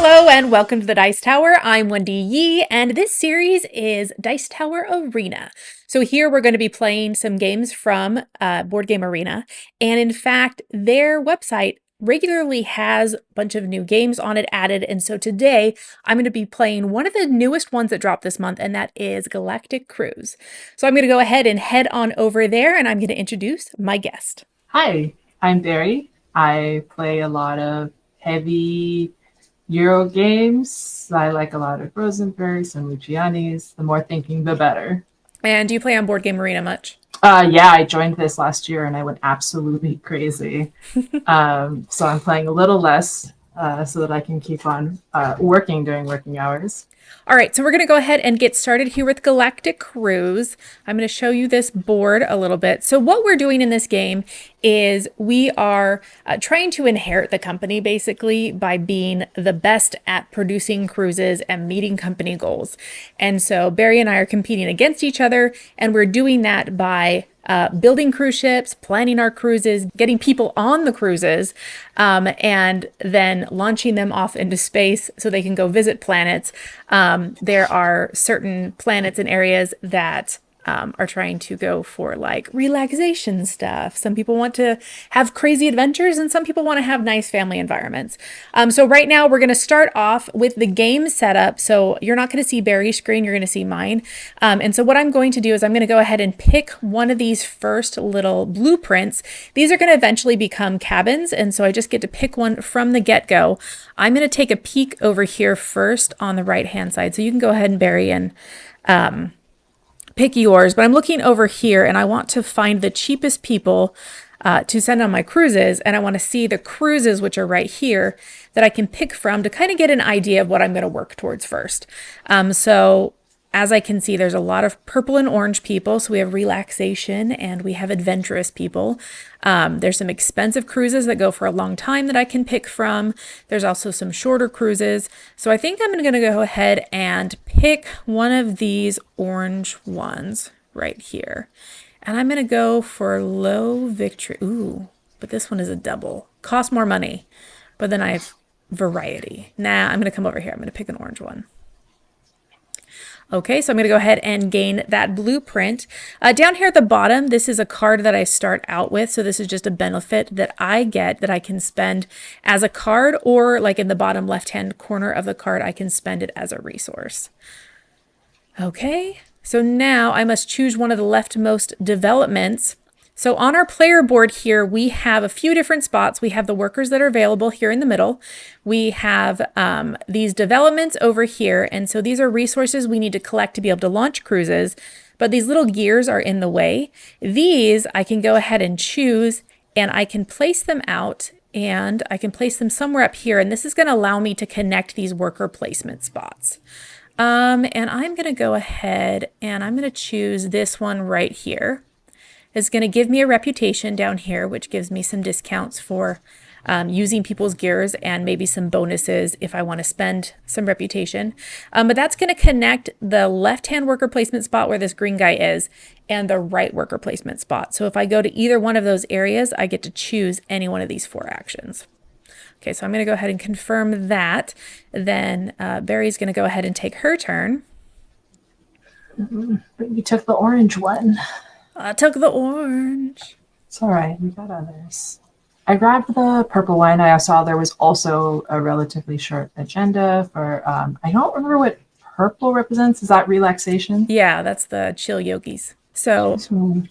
Hello and welcome to the Dice Tower. I'm Wendy Yi, and this series is Dice Tower Arena. So here we're going to be playing some games from Board Game Arena, and in fact, their website regularly has a bunch of new games on it added, and so today I'm going to be playing one of the newest ones that dropped this month, and that is Galactic Cruise. So I'm going to go ahead and head on over there, and I'm going to introduce my guest. Hi, I'm Barrie. I play a lot of heavy Euro games. I like a lot of Rosenbergs and Luciani's. The more thinking, the better. And do you play on Board Game Arena much? Yeah, I joined this last year and I went absolutely crazy. So I'm playing a little less so that I can keep on working during working hours. All right, so we're going to go ahead and get started here with Galactic Cruise. I'm going to show you this board a little bit. So what we're doing in this game is we are trying to inherit the company basically by being the best at producing cruises and meeting company goals. And so Barrie and I are competing against each other, and we're doing that by building cruise ships, planning our cruises, getting people on the cruises, and then launching them off into space so they can go visit planets. There are certain planets and areas that are trying to go for like relaxation stuff. Some people want to have crazy adventures and some people want to have nice family environments. So right now we're going to start off with the game setup. So you're not going to see Barry's screen, you're going to see mine. And so what I'm going to do is I'm going to go ahead and pick one of these first little blueprints. These are going to eventually become cabins. And so I just get to pick one from the get-go. I'm going to take a peek over here first on the right-hand side. So you can go ahead and Barry and pick yours, but I'm looking over here and I want to find the cheapest people to send on my cruises, and I want to see the cruises, which are right here, that I can pick from to kind of get an idea of what I'm going to work towards first. So as I can see, there's a lot of purple and orange people. So we have relaxation and we have adventurous people. There's some expensive cruises that go for a long time that I can pick from. There's also some shorter cruises. So I think I'm going to go ahead and pick one of these orange ones right here. And I'm going to go for low victory. Ooh, but this one is a double. Costs more money, but then I have variety. Nah, I'm going to come over here. I'm going to pick an orange one. Okay, so I'm going to go ahead and gain that blueprint. Down here at the bottom, this is a card that I start out with. So this is just a benefit that I get that I can spend as a card, or like in the bottom left-hand corner of the card, I can spend it as a resource. Okay, so now I must choose one of the leftmost developments. So on our player board here, we have a few different spots. We have the workers that are available here in the middle. We have these developments over here. And so these are resources we need to collect to be able to launch cruises. But these little gears are in the way. These I can go ahead and choose, and I can place them out, and I can place them somewhere up here. And this is going to allow me to connect these worker placement spots. And I'm going to go ahead and I'm going to choose this one right here. It's going to give me a reputation down here, which gives me some discounts for using people's gears and maybe some bonuses if I want to spend some reputation. But that's going to connect the left-hand worker placement spot where this green guy is and the right worker placement spot. So if I go to either one of those areas, I get to choose any one of these 4 actions. Okay, so I'm going to go ahead and confirm that. Then Barry's going to go ahead and take her turn. But you took the orange one. I took the orange. It's all right. We got others. I grabbed the purple one. I saw there was also a relatively short agenda for, I don't remember what purple represents. Is that relaxation? Yeah, that's the chill yogis. So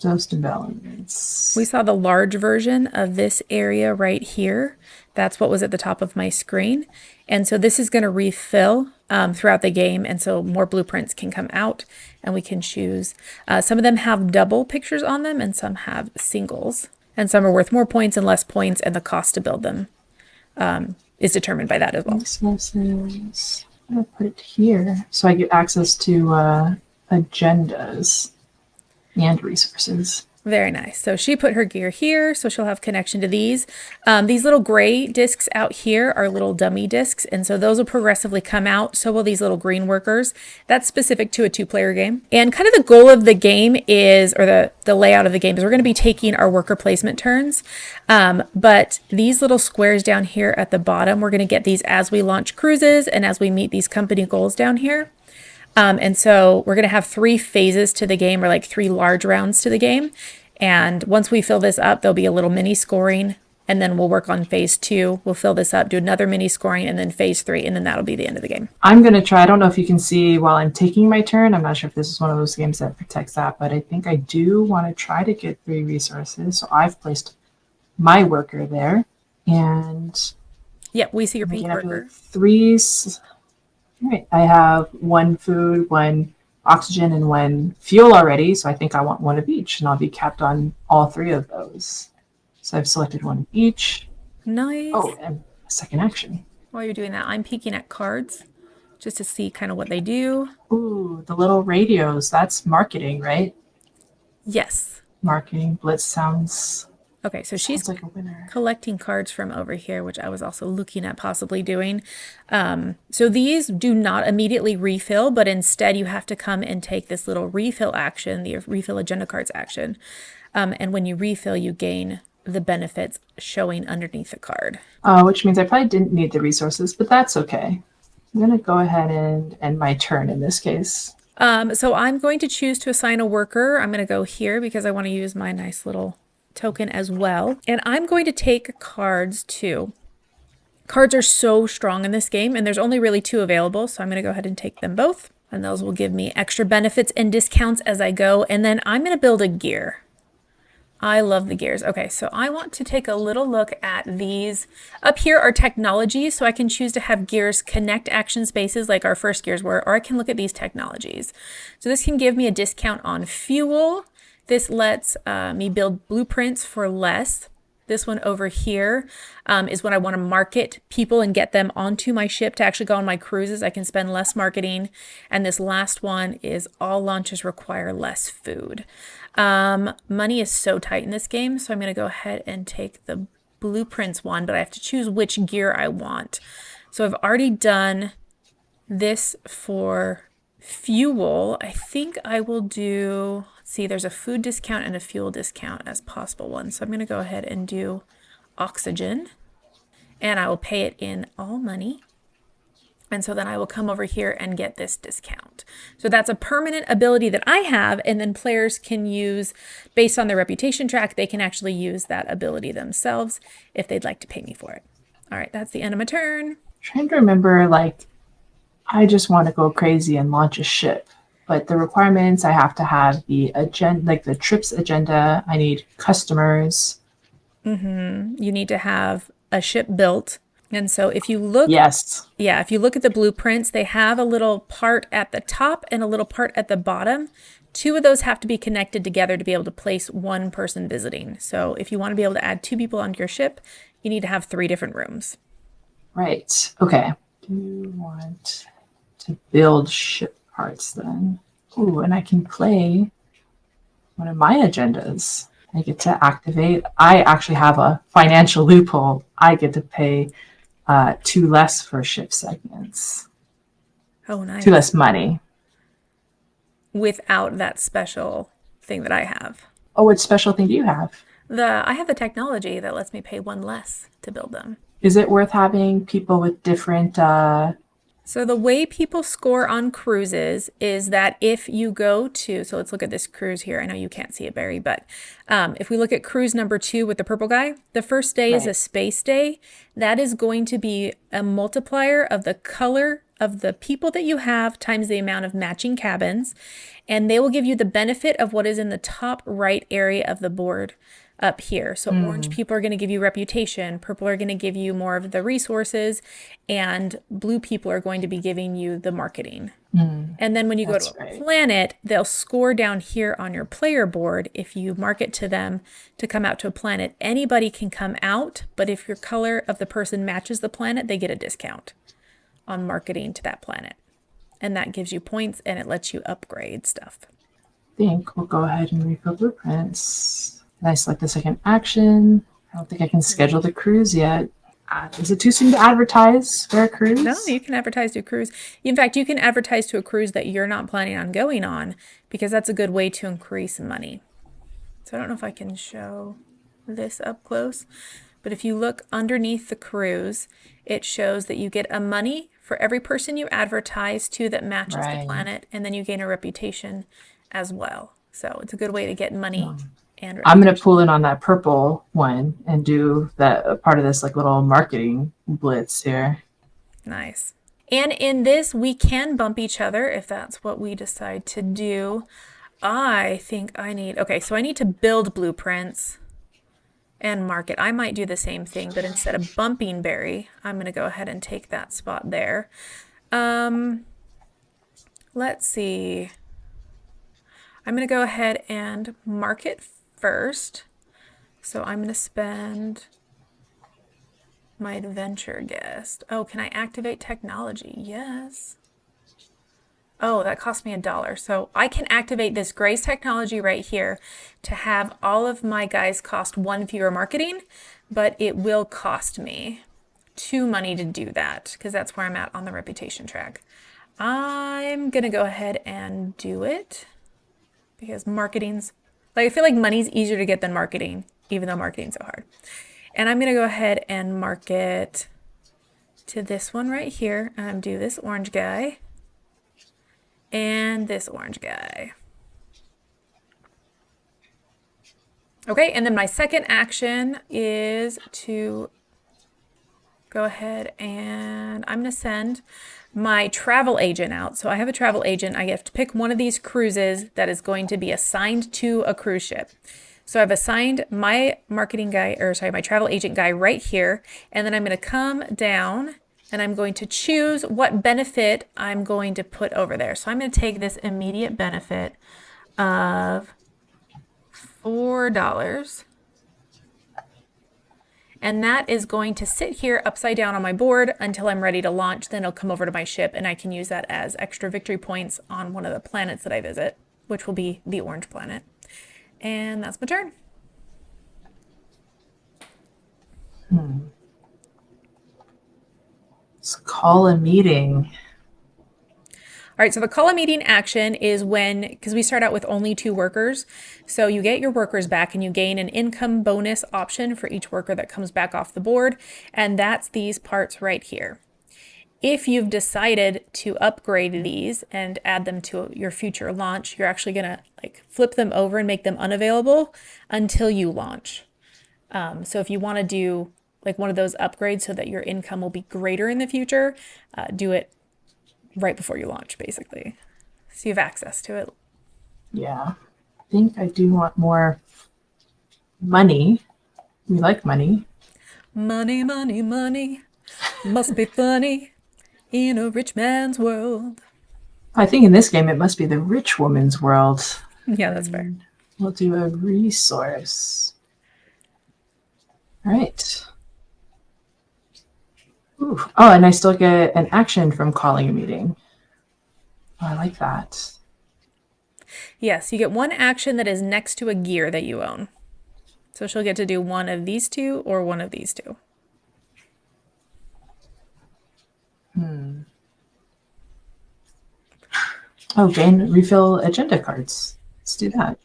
those developments. We saw the large version of this area right here. That's what was at the top of my screen. And so this is going to refill throughout the game. And so more blueprints can come out and we can choose. Some of them have double pictures on them and some have singles. And some are worth more points and less points, and the cost to build them is determined by that as well. Resources. I'm going to put it here so I get access to agendas and resources. Very nice. So she put her gear here, so she'll have connection to these. These little gray discs out here are little dummy discs, and so those will progressively come out. So will these little green workers. That's specific to a 2-player game. And kind of the goal of the game is, or the layout of the game is, we're going to be taking our worker placement turns. But these little squares down here at the bottom, we're going to get these as we launch cruises and as we meet these company goals down here. And so we're going to have 3 phases to the game, or like 3 large rounds to the game. And once we fill this up, there'll be a little mini scoring, and then we'll work on phase 2. We'll fill this up, do another mini scoring, and then phase 3, and then that'll be the end of the game. I'm going to try. I don't know if you can see while I'm taking my turn. I'm not sure if this is one of those games that protects that, but I think I do want to try to get 3 resources. So I've placed my worker there, and Yep, we see your pink worker. 3. All right, I have 1 food, 1 oxygen, and 1 fuel already. So I think I want 1 of each, and I'll be capped on all 3 of those. So I've selected 1 of each. Nice. Oh, and a second action. While you're doing that, I'm peeking at cards just to see kind of what they do. Ooh, the little radios. That's marketing, right? Yes. Marketing blitz sounds. Okay, so she's like a winner. Collecting cards from over here, which I was also looking at possibly doing. So these do not immediately refill, but instead you have to come and take this little refill action, the refill agenda cards action. And when you refill, you gain the benefits showing underneath the card. Which means I probably didn't need the resources, but that's okay. I'm going to go ahead and end my turn in this case. So I'm going to choose to assign a worker. I'm going to go here because I want to use my nice little token as well. And I'm going to take cards too. Cards are so strong in this game, and there's only really 2 available, so I'm going to go ahead and take them both. And those will give me extra benefits and discounts as I go. And then I'm going to build a gear. I love the gears. Okay, so I want to take a little look at these. Up here are technologies, so I can choose to have gears connect action spaces like our first gears were, or I can look at these technologies. So this can give me a discount on fuel. This lets me build blueprints for less. This one over here is when I want to market people and get them onto my ship to actually go on my cruises. I can spend less marketing. And this last one is all launches require less food. Money is so tight in this game, so I'm going to go ahead and take the blueprints one, but I have to choose which gear I want. So I've already done this for fuel. I think I will do, let's see, there's a food discount and a fuel discount as possible ones. So I'm going to go ahead and do oxygen, and I will pay it in all money. And so then I will come over here and get this discount. So that's a permanent ability that I have, and then players can use, based on their reputation track, they can actually use that ability themselves if they'd like to pay me for it. All right, that's the end of my turn. I'm trying to remember, like, I just want to go crazy and launch a ship. But the requirements, I have to have the agenda, like the trip's agenda. I need customers. You need to have a ship built. And so if you look, yes, if you look at the blueprints, they have a little part at the top and a little part at the bottom. 2 of those have to be connected together to be able to place 1 person visiting. So if you want to be able to add 2 people onto your ship, you need to have 3 different rooms. Right. Okay. Do you want to build ship parts then? Ooh, and I can play one of my agendas. I get to activate. I actually have a financial loophole. I get to pay 2 less for ship segments. Oh, nice. 2 less money. Without that special thing that I have. Oh, what special thing do you have? I have the technology that lets me pay 1 less to build them. Is it worth having people with different So the way people score on cruises is that if you go to, so let's look at this cruise here. I know you can't see it, Barrie, but if we look at cruise number 2 with the purple guy, the first day is a space day. That is going to be a multiplier of the color of the people that you have times the amount of matching cabins. And they will give you the benefit of what is in the top right area of the board up here. So orange people are going to give you reputation, purple are going to give you more of the resources, and blue people are going to be giving you the marketing. And then when you go to a planet, they'll score down here on your player board. If you mark it to them to come out to a planet, anybody can come out, but if your color of the person matches the planet, they get a discount on marketing to that planet. And that gives you points, and it lets you upgrade stuff. think we'll go ahead and refill blueprints. And I select the second action. I don't think I can schedule the cruise yet. Is it too soon to advertise for a cruise? No, you can advertise to a cruise. In fact, you can advertise to a cruise that you're not planning on going on, because that's a good way to increase money. So I don't know if I can show this up close, but if you look underneath the cruise, it shows that you get a money for every person you advertise to that matches the planet, and then you gain a reputation as well. So it's a good way to get money and reputation. I'm going to pull in on that purple one and do that part of this like little marketing blitz here. Nice. And in this, we can bump each other if that's what we decide to do. I think I need, okay, so I need to build blueprints and market. I might do the same thing, but instead of bumping Barrie, I'm going to go ahead and take that spot there. Let's see. I'm going to go ahead and market first. So I'm going to spend my adventure guest. Oh, can I activate technology? Yes. Oh, that cost me $1. So I can activate this Grace technology right here to have all of my guys cost 1 fewer marketing, but it will cost me 2 money to do that because that's where I'm at on the reputation track. I'm going to go ahead and do it because marketing's, like, I feel like money's easier to get than marketing, even though marketing's so hard. And I'm going to go ahead and market to this one right here. And do this orange guy and this orange guy. Okay, and then my second action is to go ahead and I'm going to send my travel agent out. So I have a travel agent. I have to pick one of these cruises that is going to be assigned to a cruise ship. So I've assigned my marketing guy, or sorry, my travel agent guy right here. And then I'm going to come down and I'm going to choose what benefit I'm going to put over there. So I'm going to take this immediate benefit of $4. And that is going to sit here upside down on my board until I'm ready to launch. Then it'll come over to my ship and I can use that as extra victory points on one of the planets that I visit, which will be the orange planet. And that's my turn. Let's call a meeting. All right, so the call a meeting action is when, because we start out with only 2 workers, so you get your workers back and you gain an income bonus option for each worker that comes back off the board, and that's these parts right here. If you've decided to upgrade these and add them to your future launch, you're actually going to like flip them over and make them unavailable until you launch. So if you want to do like one of those upgrades so that your income will be greater in the future, do it right before you launch, basically. So you have access to it. Yeah. I think I do want more money. We like money. Money, money, money. Must be funny in a rich man's world. I think in this game it must be the rich woman's world. Yeah, that's fair. We'll do a resource. All right. Ooh. Oh, and I still get an action from calling a meeting. Oh, I like that. Yes, you get one action that is next to a gear that you own. So she'll get to do one of these 2 or one of these 2. Oh, gain refill agenda cards. Let's do that.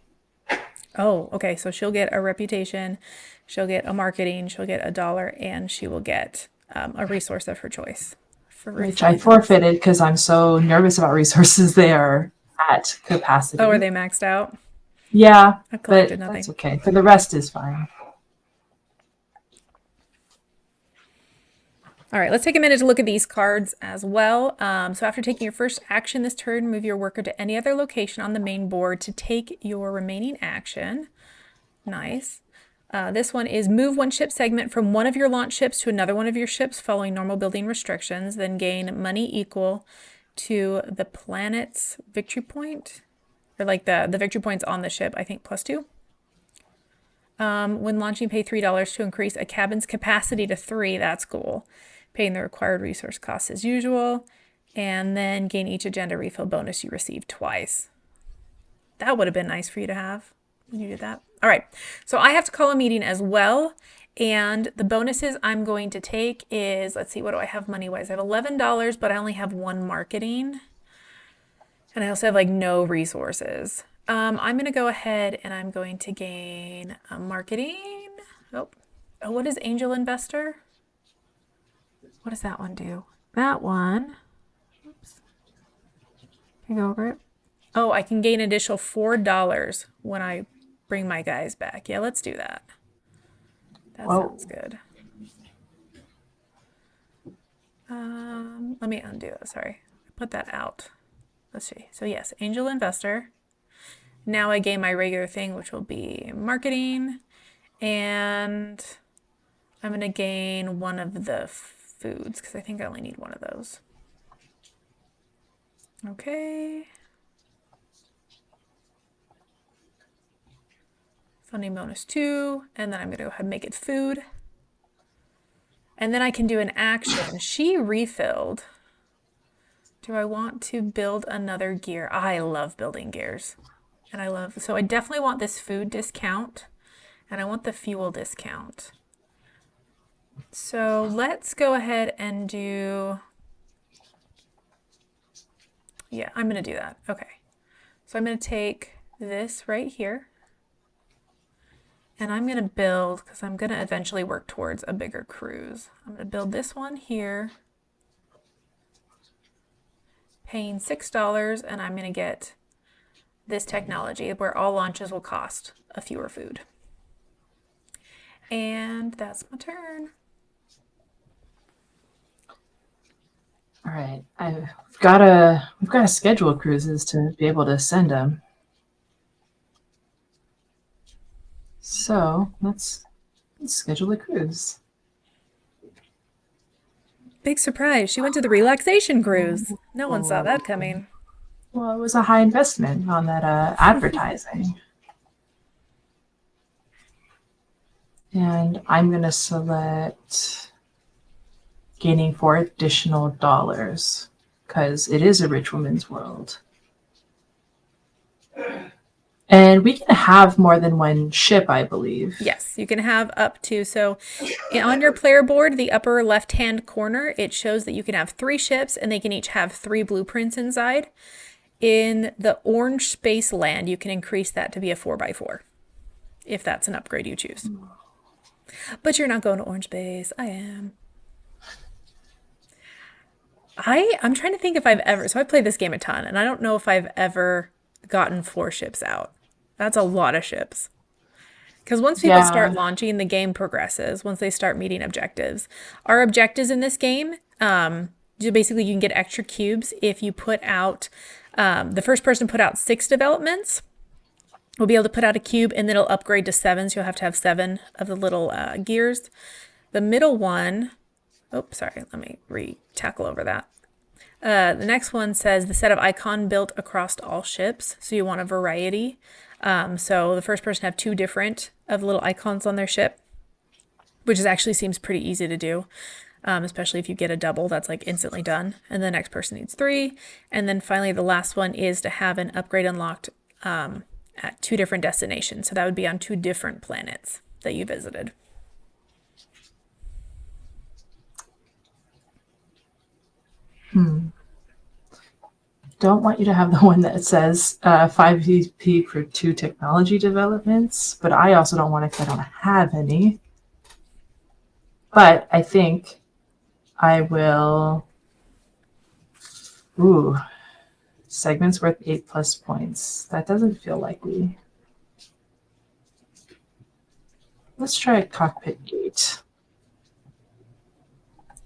Oh, okay. So she'll get a reputation, she'll get a marketing, she'll get $1, and she will get a resource of her choice. Which I forfeited because I'm so nervous about resources. They are at capacity. Oh, are they maxed out? Yeah, I've collected but nothing. that's okay. For the rest is fine. All right, let's take a minute to look at these cards as well. So after taking your first action this turn, move your worker to any other location on the main board to take your remaining action. Nice. This one is move one ship segment from one of your launch ships to another one of your ships following normal building restrictions, then gain money equal to the planet's victory point, or like the victory points on the ship, I think +2. When launching, pay $3 to increase a cabin's capacity to 3. That's cool. Paying the required resource costs as usual, and then gain each agenda refill bonus you receive twice. That would have been nice for you to have when you did that. All right. So I have to call a meeting as well. And the bonuses I'm going to take is, let's see, what do I have money-wise? I have $11, but I only have one marketing. And I also have like no resources. I'm going to go ahead and I'm going to gain marketing. Oh, what is Angel Investor? What does that one do? That one. Oops. Can I go over it? Oh, I can gain an additional $4 when I bring my guys back. Yeah, let's do that. That sounds good. Let me undo it. Sorry. I put that out. Let's see. So yes, Angel Investor. Now I gain my regular thing, which will be marketing. And I'm going to gain one of the foods because I think I only need one of those. Okay. Funding bonus 2. And then I'm going to go ahead and make it food. And then I can do an action. She refilled. Do I want to build another gear? I love building gears. And so I definitely want this food discount. And I want the fuel discount. So let's go ahead and do, yeah, I'm going to do that. Okay. So I'm going to take this right here. And I'm going to build, because I'm going to eventually work towards a bigger cruise. I'm going to build this one here. Paying $6, and I'm going to get this technology where all launches will cost a fewer food. And that's my turn. All right, we've got to schedule cruises to be able to send them. So let's schedule a cruise. Big surprise. She went to the relaxation cruise. No one saw that coming. Well, it was a high investment on that advertising. And I'm going to select gaining $4 additional because it is a rich woman's world. And we can have more than one ship, I believe. Yes, you can have up to. So on your player board, the upper left-hand corner, it shows that you can have 3 ships and they can each have 3 blueprints inside. In the orange space land, you can increase that to be a 4x4 if that's an upgrade you choose. But you're not going to orange space. I am. I'm trying to think if I've ever, so I played this game a ton and I don't know if I've ever gotten 4 ships out. That's a lot of ships. Because once people start launching, the game progresses once they start meeting objectives. Our objectives in this game, basically you can get extra cubes if you put out, the first person put out 6 developments. We'll be able to put out a cube and then it'll upgrade to 7. So you'll have to have 7 of the little gears. The middle one, sorry, let me tackle over that. The next one says the set of icon built across all ships. So you want a variety. So the first person have 2 different of the little icons on their ship, which actually seems pretty easy to do. Especially if you get a double, that's like instantly done. And the next person needs 3. And then finally, the last one is to have an upgrade unlocked at 2 different destinations. So that would be on 2 different planets that you visited. Don't want you to have the one that says 5 VP for 2 technology developments, but I also don't want it because I don't have any. But I think I will. Segments worth 8+ points. That doesn't feel likely. Let's try a cockpit gate.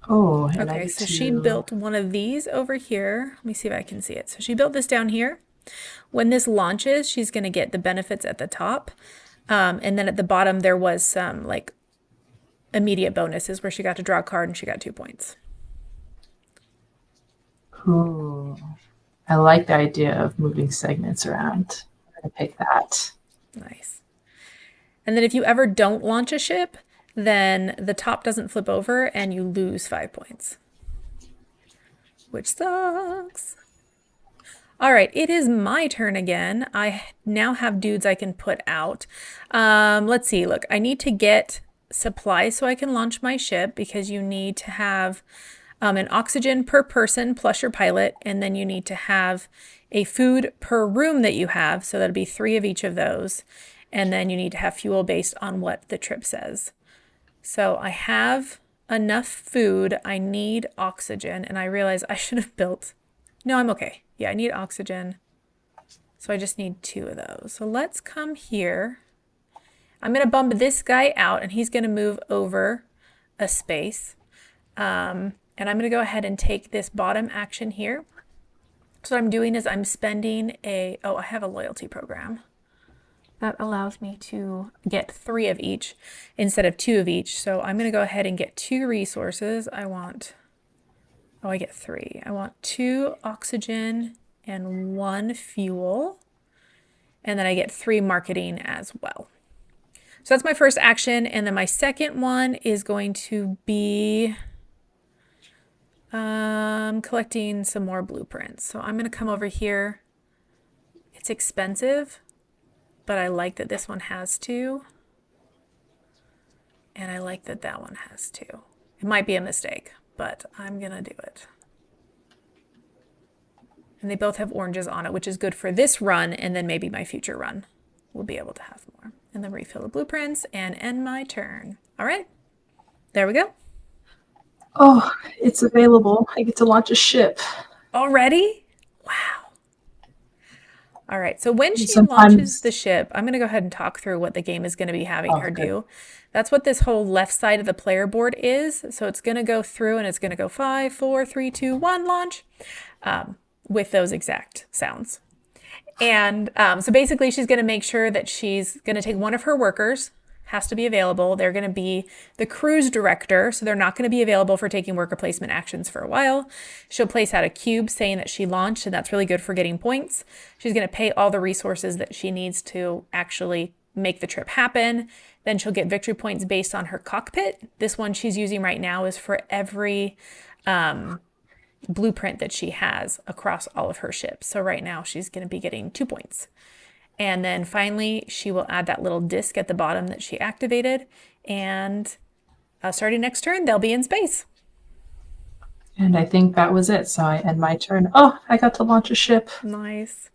Oh, and okay, so she built one of these over here. Let me see if I can see it. So she built this down here. When this launches, she's going to get the benefits at the top. And then at the bottom, there was some like immediate bonuses where she got to draw a card and she got 2 points. Ooh, I like the idea of moving segments around. I'm going to pick that. Nice. And then if you ever don't launch a ship, then the top doesn't flip over and you lose 5 points, which sucks. All right, it is my turn again. I now have dudes I can put out. Let's see. Look, I need to get supplies so I can launch my ship because you need to have an oxygen per person plus your pilot, and then you need to have a food per room that you have. So that'll be 3 of each of those. And then you need to have fuel based on what the trip says. So I have enough food. I need oxygen, and I realize I should have built. No, I'm okay. Yeah, I need oxygen. So I just need 2 of those. So let's come here. I'm going to bump this guy out, and he's going to move over a space. And I'm going to go ahead and take this bottom action here. So what I'm doing is I'm spending I have a loyalty program. That allows me to get 3 of each instead of 2 of each. So I'm going to go ahead and get 2 resources. I get 3. I want 2 oxygen and 1 fuel. And then I get 3 marketing as well. So that's my first action. And then my second one is going to be collecting some more blueprints. So I'm going to come over here. It's expensive, but I like that this one has 2. And I like that that one has 2. It might be a mistake, but I'm going to do it. And they both have oranges on it, which is good for this run, and then maybe my future run will be able to have more. And then refill the blueprints and end my turn. All right, there we go. Oh, it's available. I get to launch a ship. Already? Wow. All right, so when she Sometimes launches the ship, I'm going to go ahead and talk through what the game is going to be having her do. That's what this whole left side of the player board is. So it's going to go through and it's going to go 5, 4, 3, 2, 1, launch, with those exact sounds. And so basically she's going to make sure that she's going to take one of her workers, has to be available. They're going to be the cruise director, so they're not going to be available for taking worker placement actions for a while. She'll place out a cube saying that she launched, and that's really good for getting points. She's going to pay all the resources that she needs to actually make the trip happen. Then she'll get victory points based on her cockpit. This one she's using right now is for every blueprint that she has across all of her ships. So right now she's going to be getting 2 points. And then finally, she will add that little disc at the bottom that she activated. And starting next turn, they'll be in space. And I think that was it. So I end my turn. Oh, I got to launch a ship. Nice.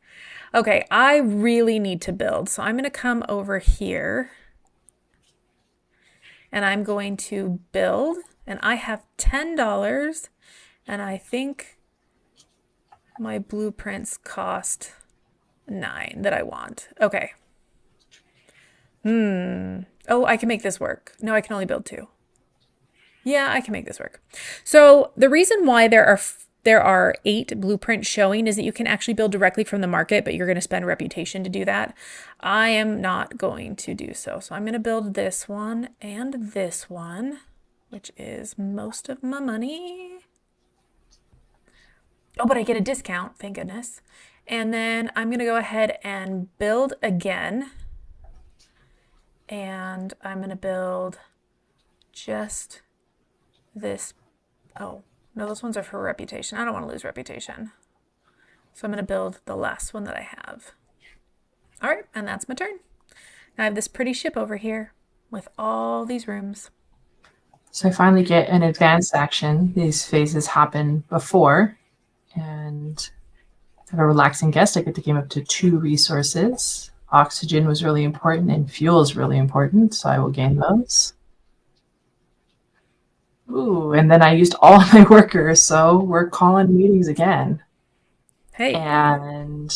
Okay, I really need to build. So I'm going to come over here. And I'm going to build. And I have $10. And I think my blueprints cost 9 that I want. Okay. Oh, I can make this work. No, I can only build 2. Yeah, I can make this work. So the reason why there are 8 blueprints showing is that you can actually build directly from the market, but you're going to spend reputation to do that. I am not going to do so. So I'm going to build this one and this one, which is most of my money. Oh, but I get a discount, thank goodness. And then I'm going to go ahead and build again. And I'm going to build just this. Oh, no, those ones are for reputation. I don't want to lose reputation. So I'm going to build the last one that I have. All right, and that's my turn. Now I have this pretty ship over here with all these rooms. So I finally get an advanced action. These phases happen before. And I have a relaxing guest. I get to gain up to 2 resources. Oxygen was really important and fuel is really important, so I will gain those. Ooh, and then I used all my workers, so we're calling meetings again. Hey. And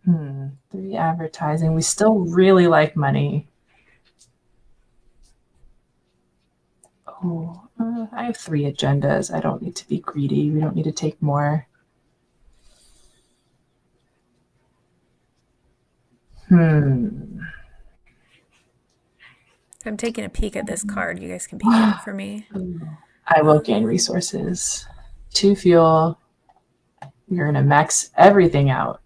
3 advertising. We still really like money. Oh, I have 3 agendas. I don't need to be greedy. We don't need to take more. I'm taking a peek at this card. You guys can peek at it for me. I will gain resources. 2 fuel. You're going to max everything out.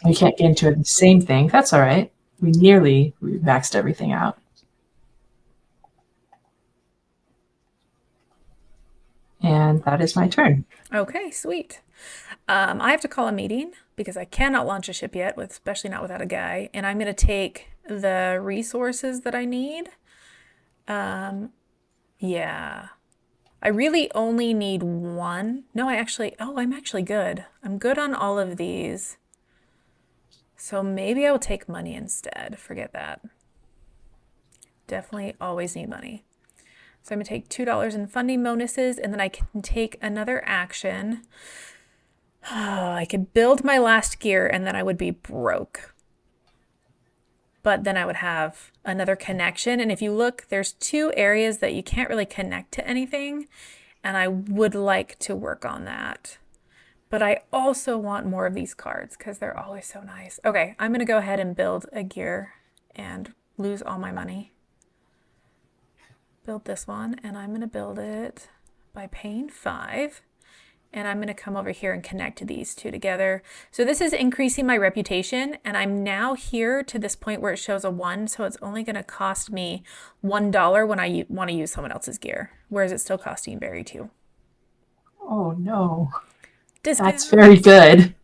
We can't get into the same thing. That's all right. We maxed everything out. that is my turn. Okay, sweet. I have to call a meeting because I cannot launch a ship yet, especially not without a guy. And I'm going to take the resources that I need. Yeah. I really only need one. No, I'm actually good. I'm good on all of these. So maybe I will take money instead. Forget that. Definitely always need money. So I'm going to take $2 in funding bonuses, and then I can take another action. Oh, I could build my last gear, and then I would be broke. But then I would have another connection. And if you look, there's 2 areas that you can't really connect to anything. And I would like to work on that. But I also want more of these cards because they're always so nice. Okay, I'm going to go ahead and build a gear and lose all my money. Build this one, and I'm going to build it by paying 5. And I'm going to come over here and connect these 2 together. So this is increasing my reputation, and I'm now here to this point where it shows a 1, so it's only going to cost me $1 when I want to use someone else's gear, whereas it's still costing Barrie 2. Oh no. Discount. That's very good.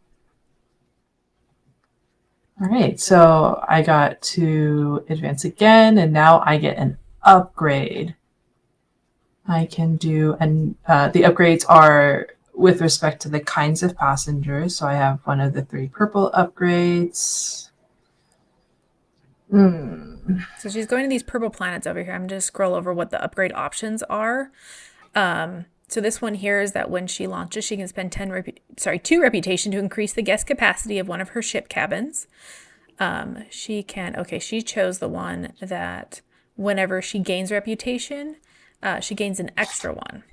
All right, so I got to advance again, and now I get an upgrade. I can do, and the upgrades are with respect to the kinds of passengers. So I have one of the 3 purple upgrades. So she's going to these purple planets over here. I'm going to scroll over what the upgrade options are. So this one here is that when she launches, she can spend 2 reputation to increase the guest capacity of one of her ship cabins. She chose the one that whenever she gains reputation, she gains an extra 1,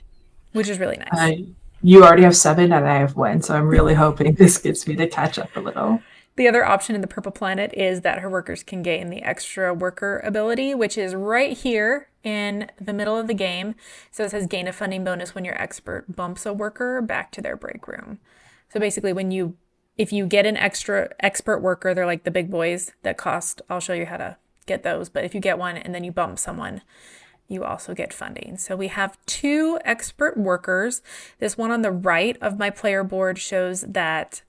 which is really nice. You already have 7 and I have 1, so I'm really hoping this gets me to catch up a little. The other option in the purple planet is that her workers can gain the extra worker ability, which is right here in the middle of the game. So it says gain a funding bonus when your expert bumps a worker back to their break room. So basically if you get an extra expert worker, they're like the big boys that cost, I'll show you how to get those. But if you get one and then you bump someone, you also get funding. So we have 2 expert workers. This one on the right of my player board shows that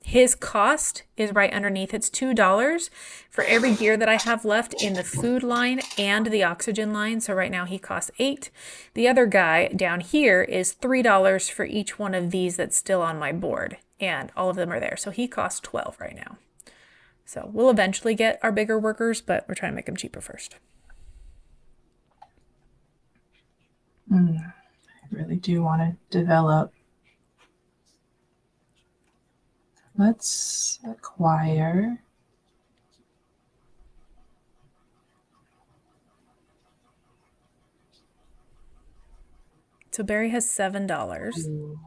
his cost is right underneath. It's $2 for every gear that I have left in the food line and the oxygen line. So right now he costs 8. The other guy down here is $3 for each one of these that's still on my board. And all of them are there. So he costs 12 right now. So we'll eventually get our bigger workers, but we're trying to make them cheaper first. I really do want to develop. Let's acquire. So Barrie has $7.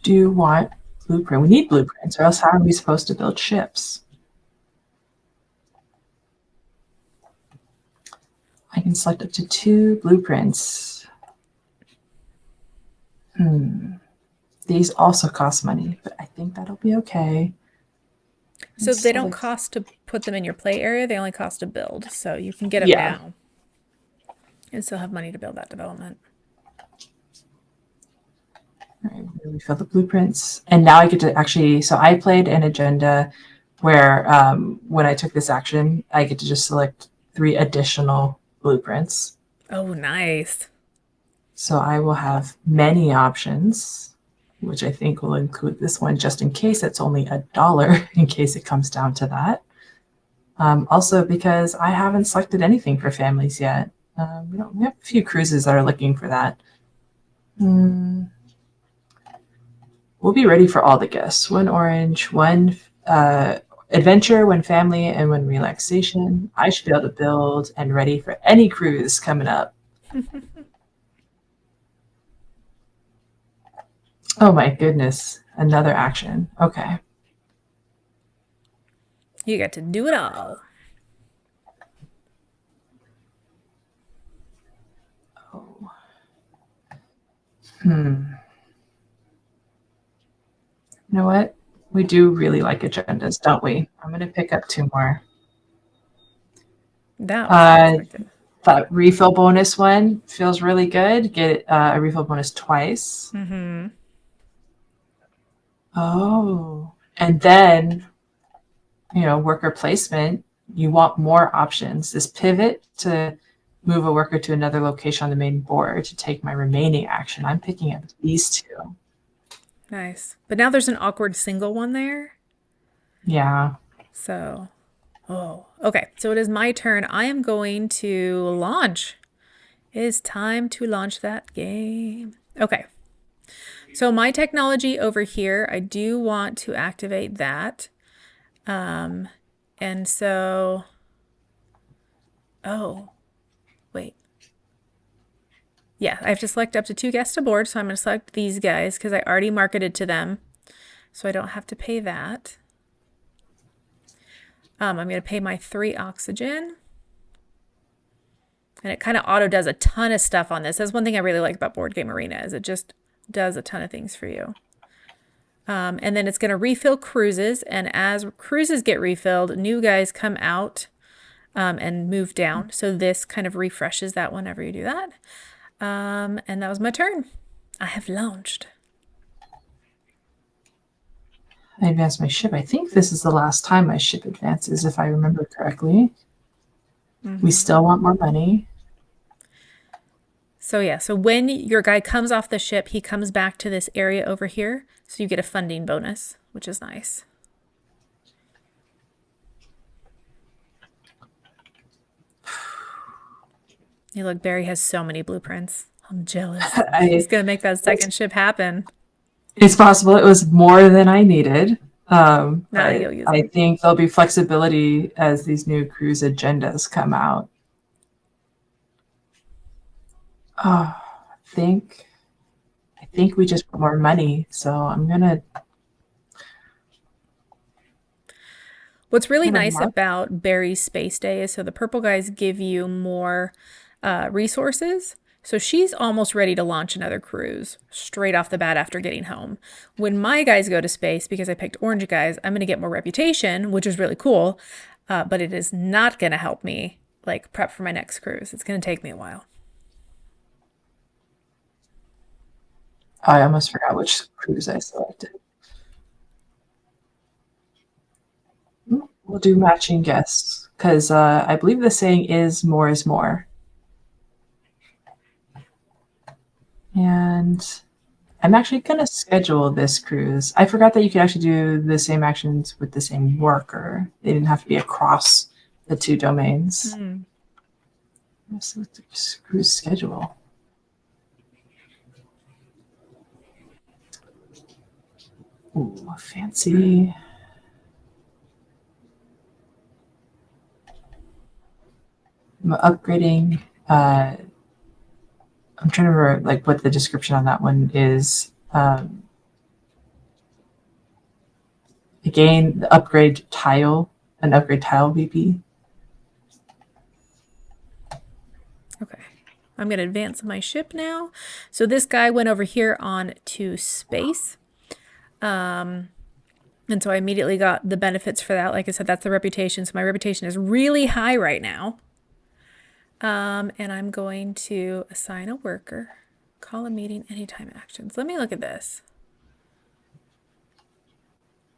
Do you want blueprint? We need blueprints, or else how are we supposed to build ships? I can select up to 2 blueprints. These also cost money, but I think that'll be okay. So they don't cost to put them in your play area. They only cost to build. So you can get them now and still have money to build that development. All right, we fill the blueprints. And now I get to actually, so I played an agenda where when I took this action, I get to just select 3 additional blueprints. Oh, nice. So I will have many options, which I think will include this one just in case it's only $1 in case it comes down to that. Also because I haven't selected anything for families yet. We have a few cruises that are looking for that. We'll be ready for all the guests. 1 orange, 1 adventure, 1 family, and 1 relaxation. I should be able to build and ready for any cruise coming up. Oh my goodness. Another action. Okay. You get to do it all. Oh. You know what? We do really like agendas, don't we? I'm going to pick up 2 more. That was unexpected. That refill bonus one feels really good. Get a refill bonus twice. Mm-hmm. Oh, and then, worker placement, you want more options. This pivot to move a worker to another location on the main board to take my remaining action. I'm picking up these two. Nice. But now there's an awkward single one there. Yeah. So, okay. So it is my turn. I am going to launch. It is time to launch that game. Okay. So my technology over here, I do want to activate that. And so, oh, wait. Yeah, I have to select up to 2 guests aboard. So I'm going to select these guys because I already marketed to them. So I don't have to pay that. I'm going to pay my 3 oxygen. And it kind of auto does a ton of stuff on this. That's one thing I really like about Board Game Arena is it just does a ton of things for you. And then it's going to refill cruises. And as cruises get refilled, new guys come out and move down. So this kind of refreshes that whenever you do that. And that was my turn. I have launched. I advanced my ship. I think this is the last time my ship advances, if I remember correctly. We still want more money. So yeah, so when your guy comes off the ship, he comes back to this area over here. So you get a funding bonus, which is nice. You look, Barrie has so many blueprints. I'm jealous. He's going to make that second ship happen. It's possible it was more than I needed. But you'll use I it. think there'll be flexibility as these new cruise agendas come out. Oh, I think we just put more money, so I'm gonna. What's really nice mark. about Barrie's Space Day is so the purple guys give you more resources. So she's almost ready to launch another cruise straight off the bat after getting home. When my guys go to space, because I picked orange guys, I'm going to get more reputation, which is really cool. But it is not going to help me like prep for my next cruise. It's going to take me a while. I almost forgot which cruise I selected. We'll do matching guests because I believe the saying is more is more. And I'm actually going to schedule this cruise. I forgot that you could actually do the same actions with the same worker. They didn't have to be across the 2 domains. Let's select the cruise schedule. Ooh, fancy. I'm upgrading. I'm trying to remember like what the description on that one is. Again, the upgrade tile, an upgrade tile VP. Okay. I'm going to advance my ship now. So this guy went over here on to space. And so I immediately got the benefits for that. Like I said, that's the reputation. So my reputation is really high right now. And I'm going to assign a worker, call a meeting, anytime actions. Let me look at this.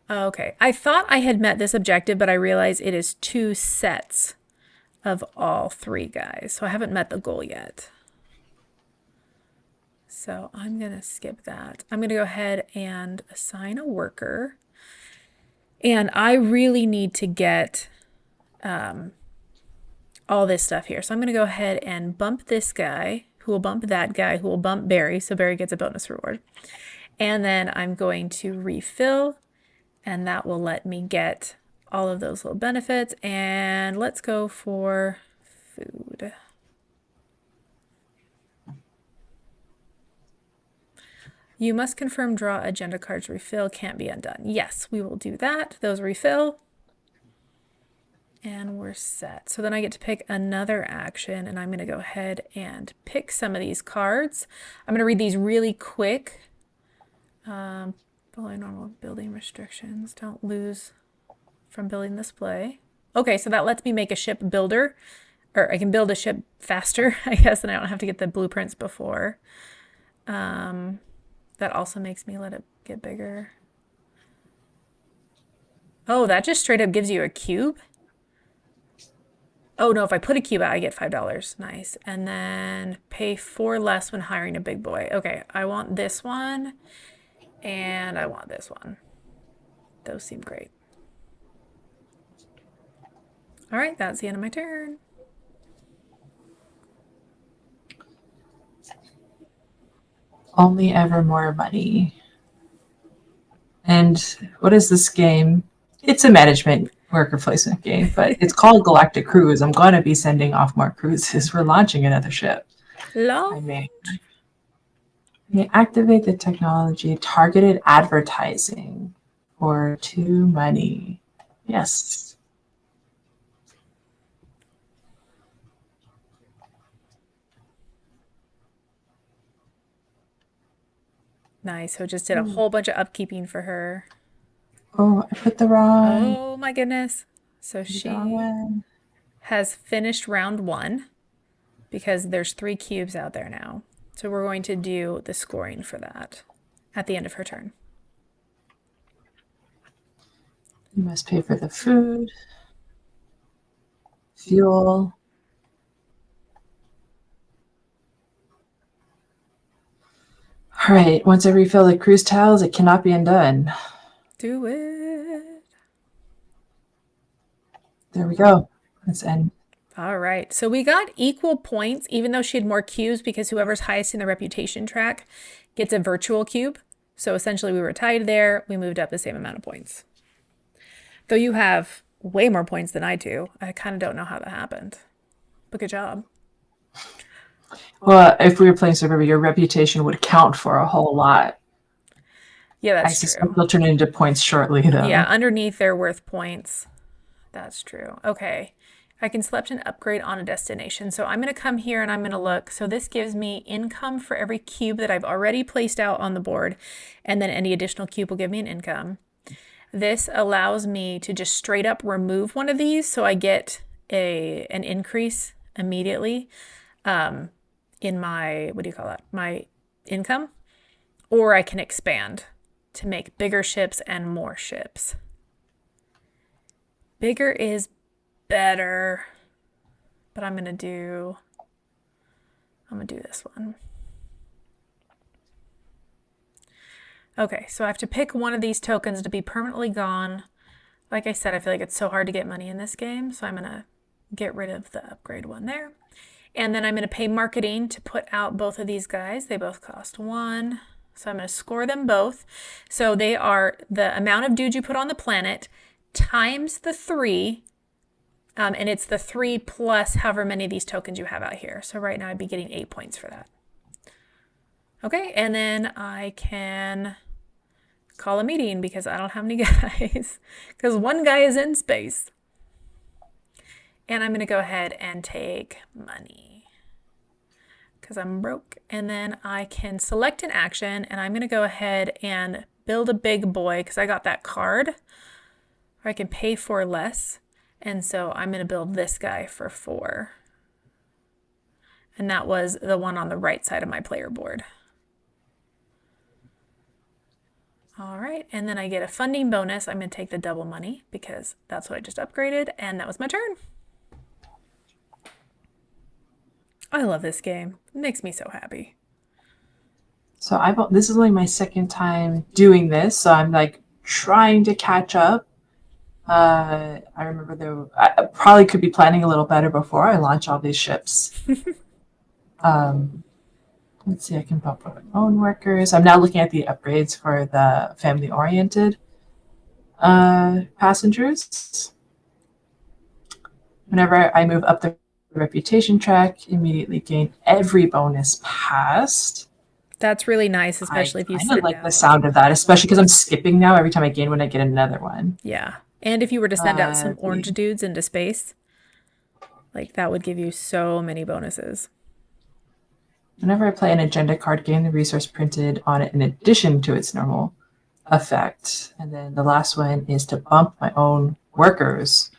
Okay, I thought I had met this objective, but I realized it is 2 sets of all 3 guys. So I haven't met the goal yet. So I'm going to skip that. I'm going to go ahead and assign a worker. And I really need to get all this stuff here. So I'm going to go ahead and bump this guy, who will bump that guy, who will bump Barrie. So Barrie gets a bonus reward. And then I'm going to refill, and that will let me get all of those little benefits. And let's go for food. You must confirm draw agenda cards refill can't be undone. Yes, we will do that. Those refill. And we're set. So then I get to pick another action, and I'm going to go ahead and pick some of these cards. I'm going to read these really quick. Below normal building restrictions. Don't lose from building display. Okay, so that lets me make a ship builder or I can build a ship faster, I guess, and I don't have to get the blueprints before. That also makes me let it get bigger. Oh, that just straight up gives you a cube? Oh no, if I put a cube out, I get $5. Nice. And then pay 4 less when hiring a big boy. Okay, I want this one and I want this one. Those seem great. All right, that's the end of my turn. Only ever more money. And what is this game? It's a management worker placement game, but it's called Galactic Cruise. I'm going to be sending off more cruises. We're launching another ship. I may activate the technology targeted advertising for 2 money. Yes. Nice. So it just did a whole bunch of upkeeping for her. Oh, I put the wrong. Oh my goodness. So she One. has finished round 1 because there's 3 cubes out there now. So we're going to do the scoring for that at the end of her turn. You must pay for the food, fuel. All right. Once I refill the cruise tiles, it cannot be undone. Do it. There we go. Let's end. All right. So we got equal points, even though she had more cubes, because whoever's highest in the reputation track gets a virtual cube. So essentially we were tied there. We moved up the same amount of points. Though you have way more points than I do. I kind of don't know how that happened. But good job. Well, if we were playing Survivor, your reputation would count for a whole lot. Yeah, I that's suspect true. they'll turn it into points shortly, though. Yeah, underneath they're worth points. That's true. Okay. I can select an upgrade on a destination. So I'm going to come here and I'm going to look. So this gives me income for every cube that I've already placed out on the board. And then any additional cube will give me an income. This allows me to just straight up remove one of these. So I get an increase immediately in my, what do you call that? My income. Or I can expand to make bigger ships and more ships. Bigger is better, but I'm gonna do this one. Okay, so I have to pick one of these tokens to be permanently gone. Like I said, I feel like it's so hard to get money in this game, so I'm gonna get rid of the upgrade one there. And then I'm gonna pay marketing to put out both of these guys. They both cost 1. So I'm gonna score them both. So they are the amount of dudes you put on the planet times the 3. And it's the 3 plus however many of these tokens you have out here. So right now I'd be getting 8 points for that. Okay, and then I can call a meeting because I don't have any guys. Because one guy is in space. And I'm going to go ahead and take money because I'm broke. And then I can select an action and I'm going to go ahead and build a big boy because I got that card. Or I can pay for less. And so I'm going to build this guy for 4. And that was the one on the right side of my player board. All right, and then I get a funding bonus. I'm going to take the double money because that's what I just upgraded, and that was my turn. I love this game. It makes me so happy. So this is only my second time doing this, so I'm like trying to catch up. I remember I probably could be planning a little better before I launch all these ships. Let's see, I can pop up my own workers. I'm now looking at the upgrades for the family-oriented passengers. Whenever I move up the reputation track, immediately gain every bonus passed. That's really nice, especially if you I like the sound of that, especially because I'm skipping now every time I gain when I get another one. Yeah. And if you were to send out some orange dudes into space, like that would give you so many bonuses. Whenever I play an agenda card, gain the resource printed on it in addition to its normal effect. And then the last one is to bump my own workers.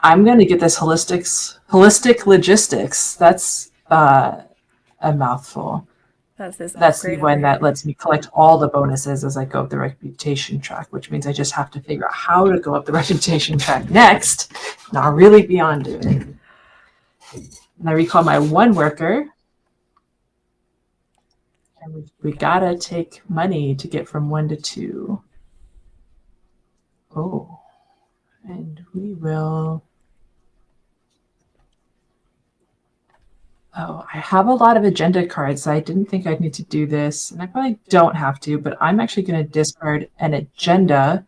I'm going to get this holistic logistics. That's a mouthful. That's this That's the upgrade over one that here. lets me collect all the bonuses as I go up the reputation track, which means I just have to figure out how to go up the reputation track next, and I'll really be on to it. And I recall my one worker, and we gotta take money to get from 1 to 2. Oh, and we will. Oh, I have a lot of agenda cards, so I didn't think I'd need to do this, and I probably don't have to, but I'm actually going to discard an agenda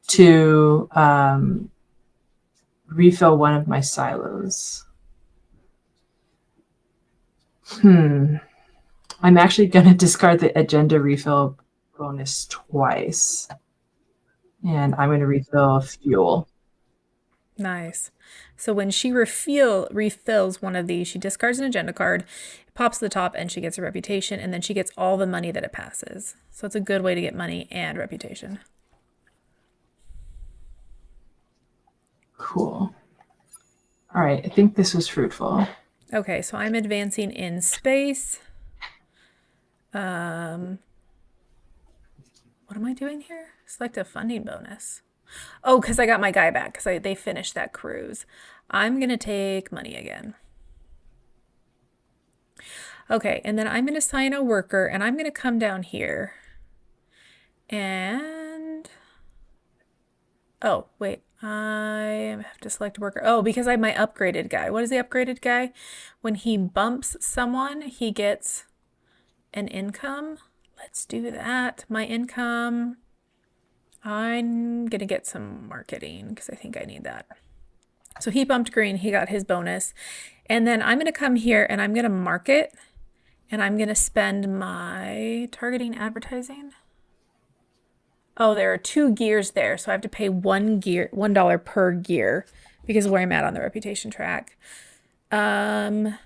to refill one of my silos. I'm actually going to discard the agenda refill bonus twice, and I'm going to refill fuel. Nice. So when she refills one of these, she discards an agenda card, it pops to the top, and she gets a reputation, and then she gets all the money that it passes. So it's a good way to get money and reputation. Cool. All right, I think this was fruitful. Okay, so I'm advancing in space. What am I doing here? Select a funding bonus. Oh, because I got my guy back because they finished that cruise. I'm going to take money again. Okay, and then I'm going to assign a worker, and I'm going to come down here. And... oh, wait. I have to select a worker. Oh, because I have my upgraded guy. What is the upgraded guy? When he bumps someone, he gets an income. Let's do that. My income... I'm going to get some marketing because I think I need that. So he bumped green. He got his bonus. And then I'm going to come here and I'm going to market. And I'm going to spend my targeting advertising. Oh, there are 2 gears there. So I have to pay $1 per gear because of where I'm at on the reputation track. Worth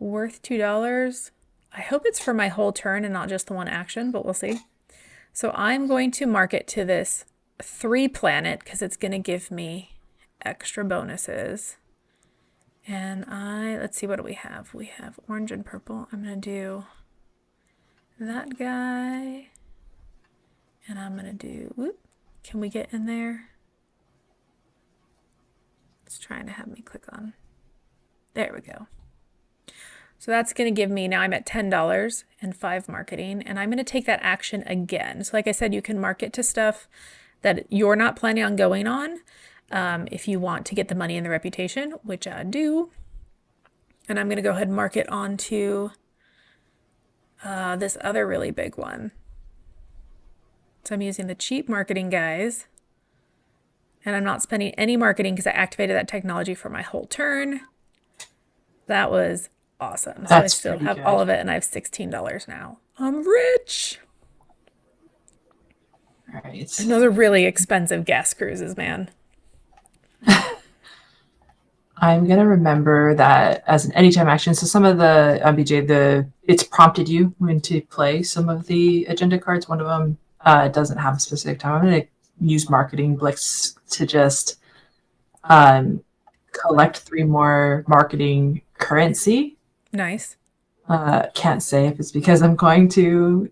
$2. I hope it's for my whole turn and not just the one action, but we'll see. So I'm going to market to this 3 planet because it's going to give me extra bonuses. And let's see, what do we have? We have orange and purple. I'm going to do that guy. And I'm going to do, whoop, can we get in there? It's trying to have me click on. There we go. So that's going to give me, now I'm at $10 and 5 marketing, and I'm going to take that action again. So like I said, you can market to stuff that you're not planning on going on if you want to get the money and the reputation, which I do. And I'm going to go ahead and market onto this other really big one. So I'm using the cheap marketing guys, and I'm not spending any marketing because I activated that technology for my whole turn. That was awesome. So I still have all of it, and I have $16 now. I'm rich. All right. And those are really expensive gas cruises, man. I'm gonna remember that as an anytime action. So some of the BJ, it's prompted you when to play some of the agenda cards. One of them doesn't have a specific time. I'm gonna use Marketing Blitz to just collect 3 more marketing currency. Nice. Can't say if it's because I'm going to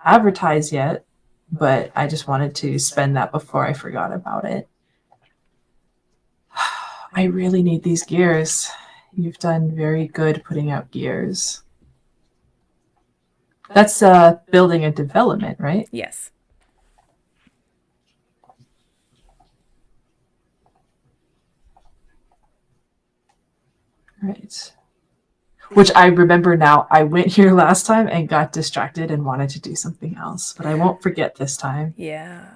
advertise yet, but I just wanted to spend that before I forgot about it. I really need these gears. You've done very good putting out gears. That's building a development, right? Yes. Right. Which I remember now, I went here last time and got distracted and wanted to do something else, but I won't forget this time. Yeah.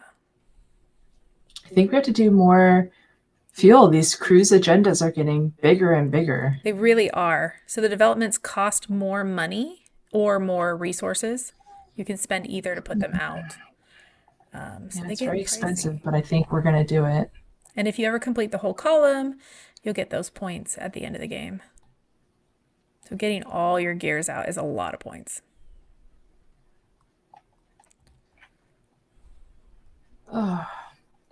I think we have to do more fuel. These cruise agendas are getting bigger and bigger. They really are. So the developments cost more money or more resources. You can spend either to put them out. So it's very expensive, but I think we're going to do it. And if you ever complete the whole column, you'll get those points at the end of the game. So getting all your gears out is a lot of points. Oh,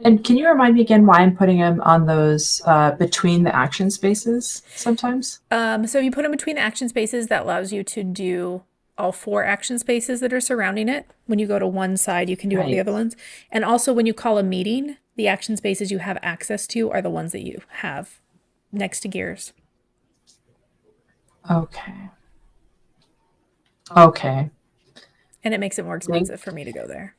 And can you remind me again why I'm putting them on those between the action spaces sometimes? So you put them between the action spaces, that allows you to do all four action spaces that are surrounding it. When you go to one side, you can do all the Right. other ones. And also, when you call a meeting, the action spaces you have access to are the ones that you have next to gears. Okay. Okay. And it makes it more Think expensive for me to go there.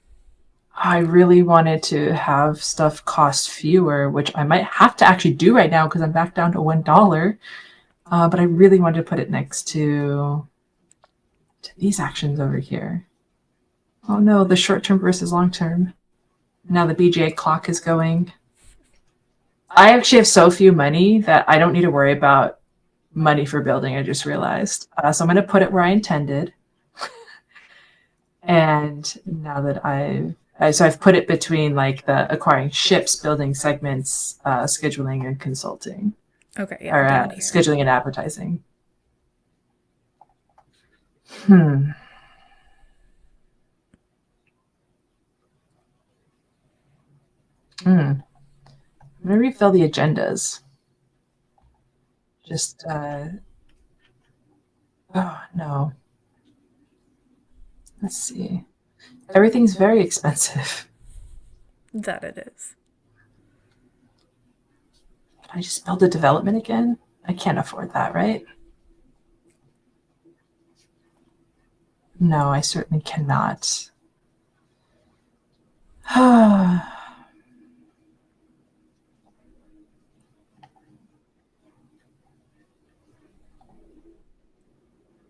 I really wanted to have stuff cost fewer, which I might have to actually do right now because I'm back down to $1. But I really wanted to put it next to these actions over here. Oh no, the short term versus long term. Now the BGA clock is going. I actually have so few money that I don't need to worry about money for building. I just realized. So I'm going to put it where I intended. And now that so I've put it between like the acquiring ships, building segments, scheduling and consulting, Okay, yeah, or down here. scheduling and advertising. Hmm. Hmm. I'm going to refill the agendas. Just, oh no. Let's see. Everything's very expensive. That it is. Can I just build a development again? I can't afford that, right? No, I certainly cannot.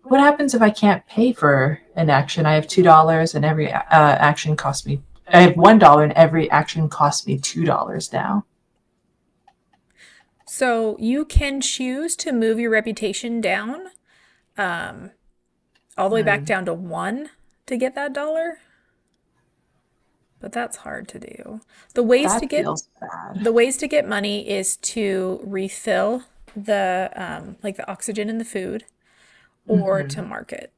What happens if I can't pay for an action? I have $2 and every action costs me. I have $1 and every action costs me $2 now. So you can choose to move your reputation down, all the way back Hmm. down to one to get that dollar. But that's hard to do. The ways to That get feels bad. the ways to get money is to refill the like the oxygen in the food or to Hmm. market.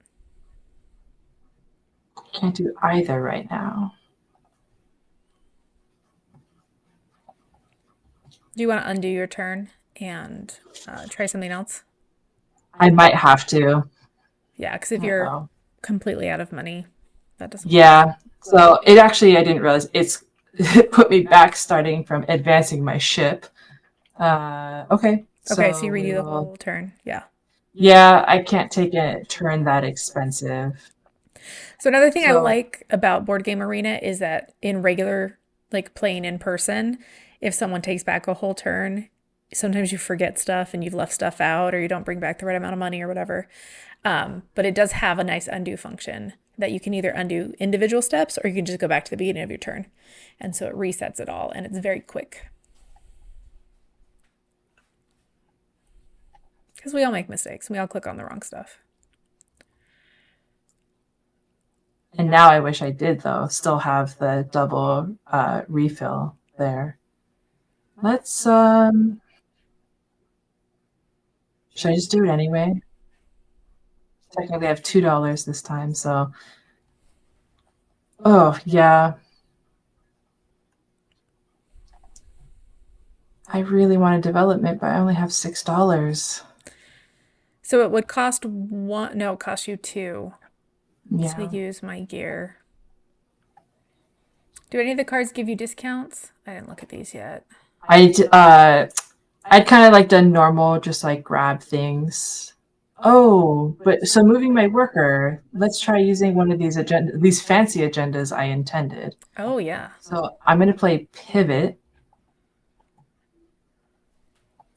Can't do either right now. Do you want to undo your turn and try something else? I might have to. Yeah, because if you're Uh-oh. completely out of money, that doesn't work. Yeah. So it actually, I didn't realize it put me back starting from advancing my ship. Okay. Okay, so So you redo the we'll, whole turn. Yeah. yeah, I can't take a turn that expensive. So another thing I So, like about Board Game Arena is that in regular, like playing in person, if someone takes back a whole turn, sometimes you forget stuff and you've left stuff out or you don't bring back the right amount of money or whatever. But it does have a nice undo function that you can either undo individual steps or you can just go back to the beginning of your turn. And so it resets it all and it's very quick because we all make mistakes. We all click on the wrong stuff. and now I wish I did, though, still have the double refill there. Let's, should I just do it anyway? Technically, I have $2 this time, so, oh, yeah. I really want a development, but I only have $6. So it would cost one, no, it costs you two to Yeah. use my gear. Do any of the cards give you discounts? I didn't look at these yet. I'd kind of like done normal, just like grab things. Oh, but so moving my worker, let's try using one of these fancy agendas I intended. Oh, yeah. So I'm going to play pivot,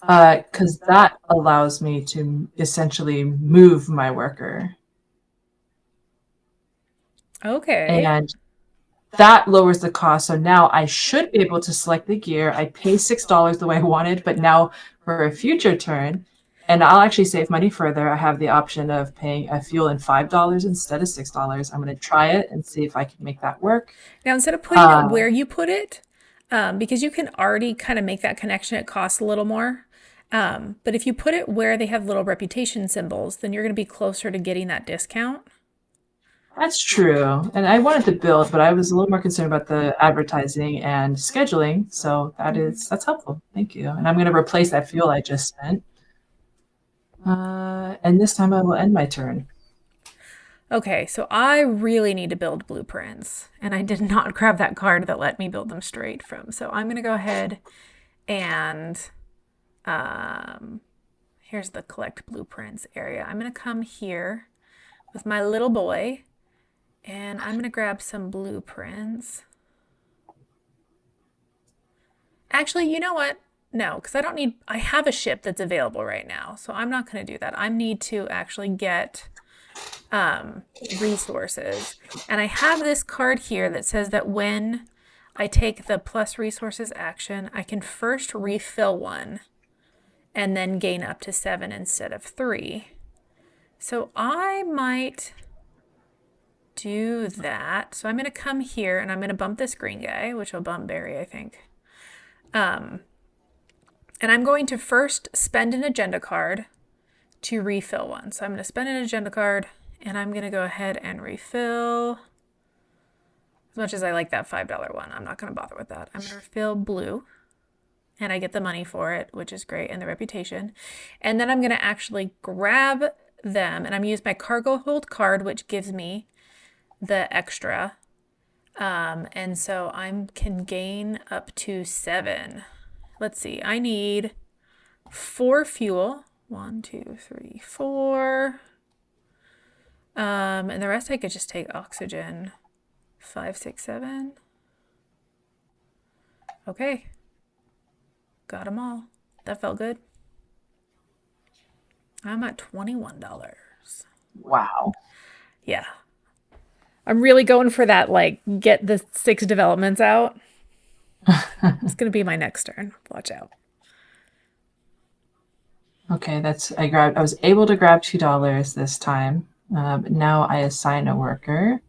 because that allows me to essentially move my worker. Okay. And that lowers the cost. So now I should be able to select the gear. I pay $6 the way I wanted, but now for a future turn, and I'll actually save money further. I have the option of paying a fuel in $5 instead of $6. I'm going to try it and see if I can make that work. Now, instead of putting it Uh, where you put it, because you can already kind of make that connection, it costs a little more. But if you put it where they have little reputation symbols, then you're going to be closer to getting that discount. That's true. And I wanted to build, but I was a little more concerned about the advertising and scheduling. So that's helpful. Thank you. And I'm going to replace that fuel I just spent. And this time I will end my turn. Okay, so I really need to build blueprints, and I did not grab that card that let me build them straight from. So I'm going to go ahead and here's the collect blueprints area. I'm going to come here with my little boy, and I'm going to grab some blueprints. Actually, you know what? No, because I don't need, I have a ship that's available right now, so I'm not going to do that. I need to actually get resources. And I have this card here that says that when I take the plus resources action, I can first refill one and then gain up to 7 instead of 3. So I might do that. So I'm going to come here and I'm going to bump this green guy, which will bump Barrie, I think. And I'm going to first spend an agenda card to refill one. So I'm going to spend an agenda card and I'm going to go ahead and refill. As much as I like that $5 one, I'm not going to bother with that. I'm going to refill blue and I get the money for it, which is great, and the reputation. And then I'm going to actually grab them and I'm going to use my cargo hold card, which gives me the extra. And so I can gain up to 7. Let's see, I need 4 fuel. 1, 2, 3, 4. And the rest I could just take oxygen. 5, 6, 7. Okay. Got them all. That felt good. I'm at $21. Wow. Yeah. I'm really going for that, like, get the 6 developments out. It's going to be my next turn. Watch out. Okay, I was able to grab $2 this time. But now I assign a worker.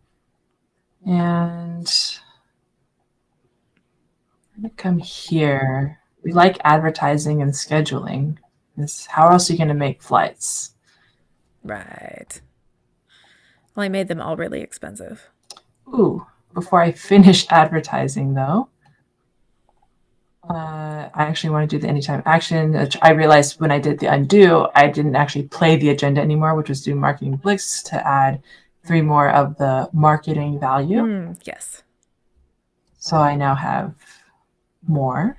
And I'm going to come here. We like advertising and scheduling. How else are you going to make flights? Right. Well, I made them all really expensive. Ooh, before I finish advertising, though, I actually want to do the anytime action. I realized when I did the undo, I didn't actually play the agenda anymore, which was do marketing blitz to add 3 more of the marketing value. Yes. So I now have more.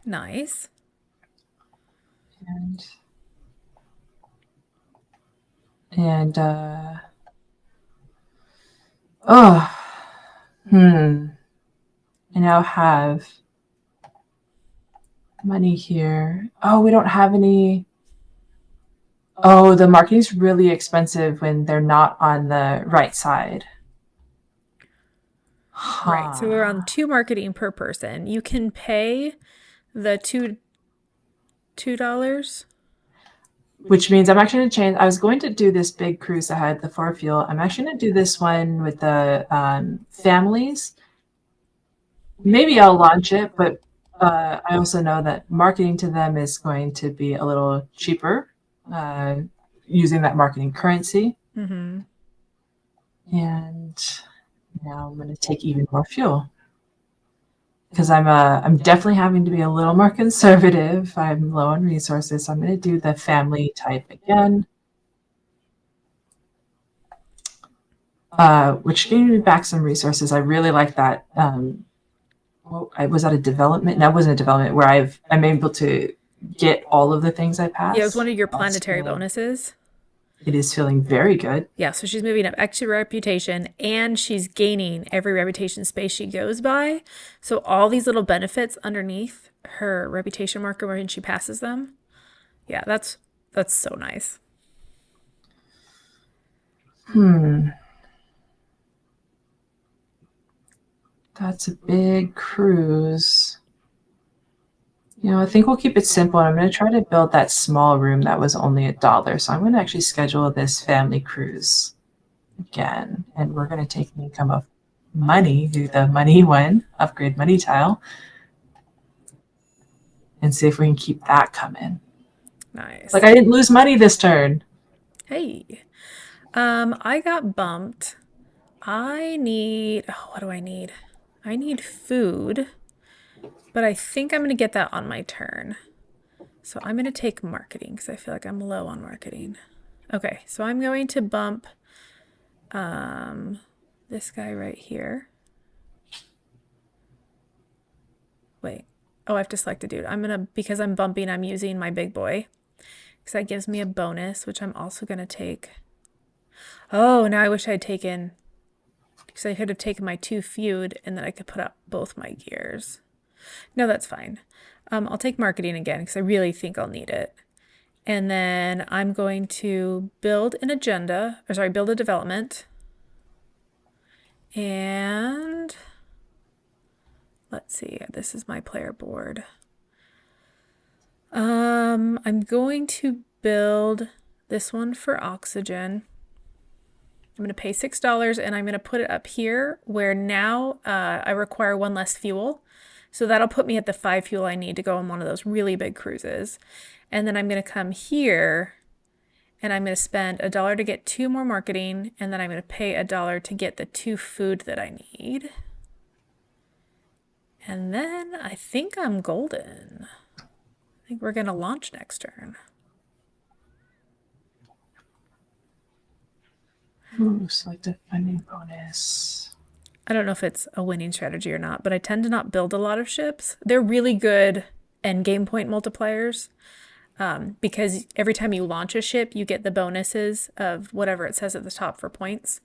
Nice. And oh, I now have money here. Oh, we don't have any. Oh, the marketing's really expensive when they're not on the right side. Right. So we're on 2 marketing per person. You can pay the $2. Which means I'm actually going to change. I was going to do this big cruise ahead, the 4 fuel. I'm actually going to do this one with the families. Maybe I'll launch it, but I also know that marketing to them is going to be a little cheaper using that marketing currency. Mm-hmm. And now I'm going to take even more fuel because I'm definitely having to be a little more conservative. I'm low on resources, so I'm going to do the family type again, which gave me back some resources. I really like that. I was at a development. That wasn't a development where I'm able to get all of the things I passed. Yeah, it was one of your planetary bonuses. It is feeling very good. Yeah, so she's moving up extra reputation and she's gaining every reputation space she goes by. So all these little benefits underneath her reputation marker when she passes them. Yeah, that's so nice. That's a big cruise. I think we'll keep it simple. I'm going to try to build that small room that was only $1. So I'm going to actually schedule this family cruise again. And we're going to take the income of money, do the money one, upgrade money tile, and see if we can keep that coming. Nice. Like I didn't lose money this turn. Hey. I got bumped I need, oh, what do I need? I need food, but I think I'm going to get that on my turn. So I'm going to take marketing because I feel like I'm low on marketing. Okay, so I'm going to bump this guy right here. Wait. Oh, I have to select a dude. Because I'm bumping, I'm using my big boy. Because that gives me a bonus, which I'm also going to take. Oh, now I wish I'd taken, because I could have taken my 2 feud and then I could put up both my gears. No, that's fine. I'll take marketing again because I really think I'll need it. And then I'm going to build an agenda, or sorry, build a development. And let's see, this is my player board. I'm going to build this one for oxygen. I'm going to pay $6 and I'm going to put it up here where now I require 1 less fuel. So that'll put me at the 5 fuel I need to go on one of those really big cruises. And then I'm going to come here and I'm going to spend $1 to get 2 more marketing. And then I'm going to pay $1 to get the 2 food that I need. And then I think I'm golden. I think we're going to launch next turn. Ooh, select a funding bonus. I don't know if it's a winning strategy or not, but I tend to not build a lot of ships. They're really good end game point multipliers because every time you launch a ship, you get the bonuses of whatever it says at the top for points.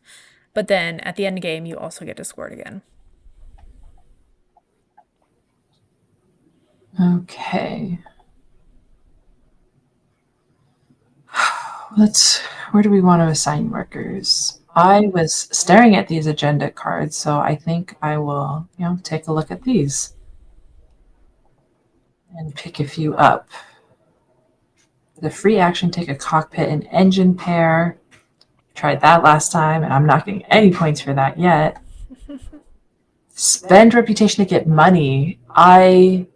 But then at the end game, you also get to score it again. Okay. Where do we want to assign workers? I was staring at these agenda cards, so I think I will, take a look at these and pick a few up. The free action, take a cockpit and engine pair. Tried that last time, and I'm not getting any points for that yet. Spend reputation to get money. I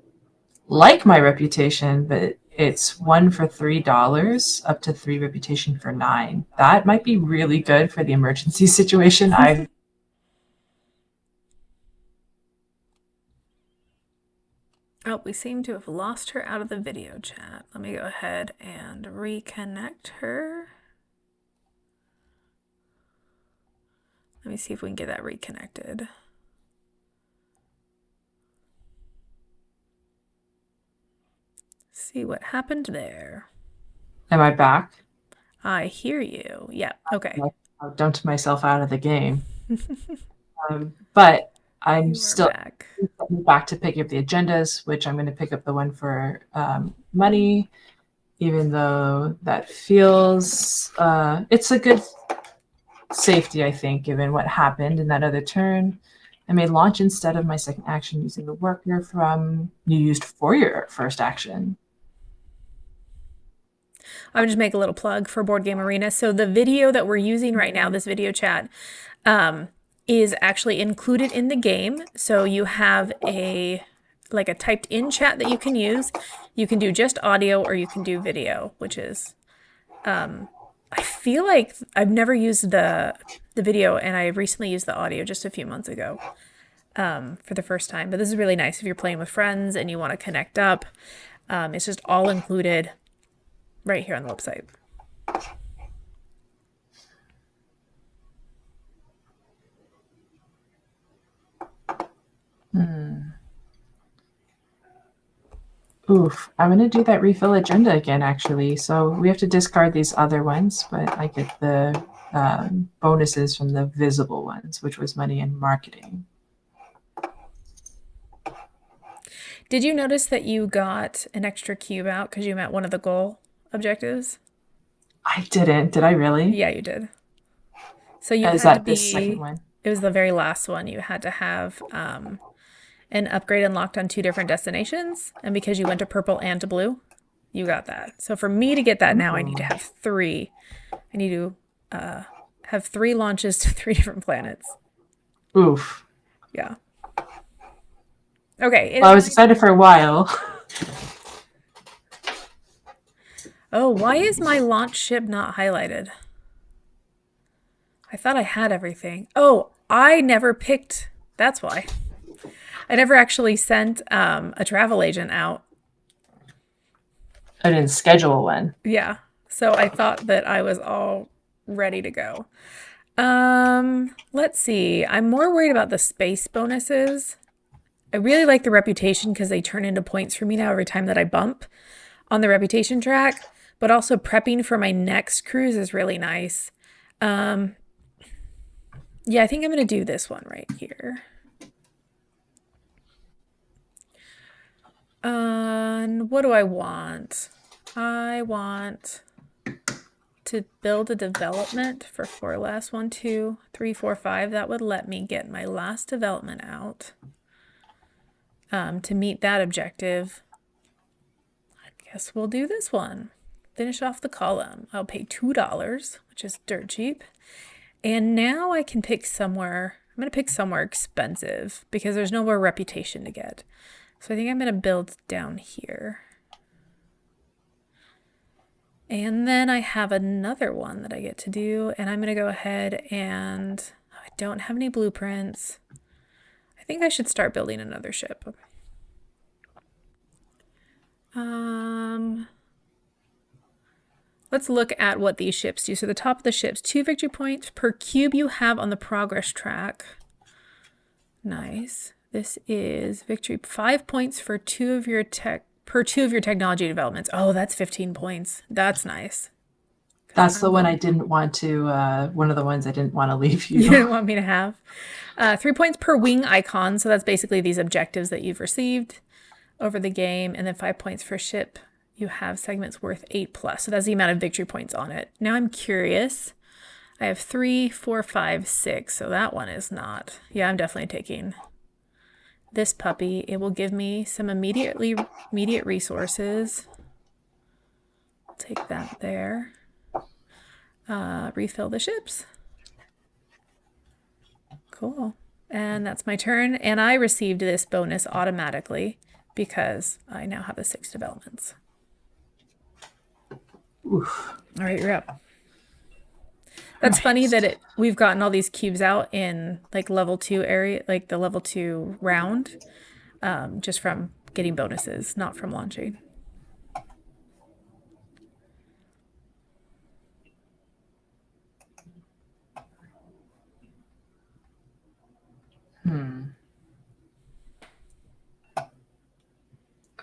like my reputation, but it's 1 for $3, up to 3 reputation for 9. That might be really good for the emergency situation. Oh, we seem to have lost her out of the video chat. Let me go ahead and reconnect her. Let me see if we can get that reconnected. See what happened there. Am I back? I hear you. Yeah, okay. I dumped myself out of the game. But I'm still back to picking up the agendas, which I'm going to pick up the one for money, even though that feels it's a good safety, I think, given what happened in that other turn. I may launch instead of my second action using the worker from you used for your first action. I would just make a little plug for Board Game Arena. So the video that we're using right now, this video chat, is actually included in the game. So you have a typed in chat that you can use. You can do just audio or you can do video, which is I feel like I've never used the video and I recently used the audio just a few months ago for the first time. But this is really nice if you're playing with friends and you want to connect up. It's just all included right here on the website. Oof, I'm going to do that refill agenda again, actually. So we have to discard these other ones, but I get the bonuses from the visible ones, which was money and marketing. Did you notice that you got an extra cube out because you met one of the goal objectives? I didn't. Did I really? Yeah, you did. So you Is had that to be, the second one? It was the very last one. You had to have an upgrade unlocked on 2 different destinations. And because you went to purple and to blue, you got that. So for me to get that now, I need to have 3. I need to have 3 launches to 3 different planets. Oof. Yeah. Okay. Well, I was excited for a while. Oh, why is my launch ship not highlighted? I thought I had everything. Oh, I never picked. That's why. I never actually sent a travel agent out. I didn't schedule one. Yeah. So I thought that I was all ready to go. Let's see. I'm more worried about the space bonuses. I really like the reputation because they turn into points for me now every time that I bump on the reputation track, but also prepping for my next cruise is really nice. Um, yeah, I think I'm going to do this one right here. What do I want? I want to build a development for 4 less. 1, 2, 3, 4, 5. That would let me get my last development out. To meet that objective, I guess we'll do this one. Finish off the column. I'll pay $2, which is dirt cheap. And now I can pick somewhere. I'm going to pick somewhere expensive because there's no more reputation to get. So I think I'm going to build down here. And then I have another one that I get to do, and I'm going to go ahead and I don't have any blueprints. I think I should start building another ship. Let's look at what these ships do. So the top of the ships, 2 victory points per cube you have on the progress track. Nice. This is victory 5 points for 2 of your technology developments. Oh, that's 15 points. That's nice. That's the one I didn't want to, one of the ones I didn't want to leave you. You didn't want me to have. 3 points per wing icon. So that's basically these objectives that you've received over the game. And then 5 points for ship. You have segments worth 8 plus. So that's the amount of victory points on it. Now I'm curious. I have 3, 4, 5, 6. So that one is not. Yeah, I'm definitely taking this puppy. It will give me some immediate resources. I'll take that there. Refill the ships. Cool. And that's my turn. And I received this bonus automatically because I now have the 6 developments. Oof. All right, you're up. That's funny that we've gotten all these cubes out in like level 2 area, like the level 2 round, just from getting bonuses, not from launching.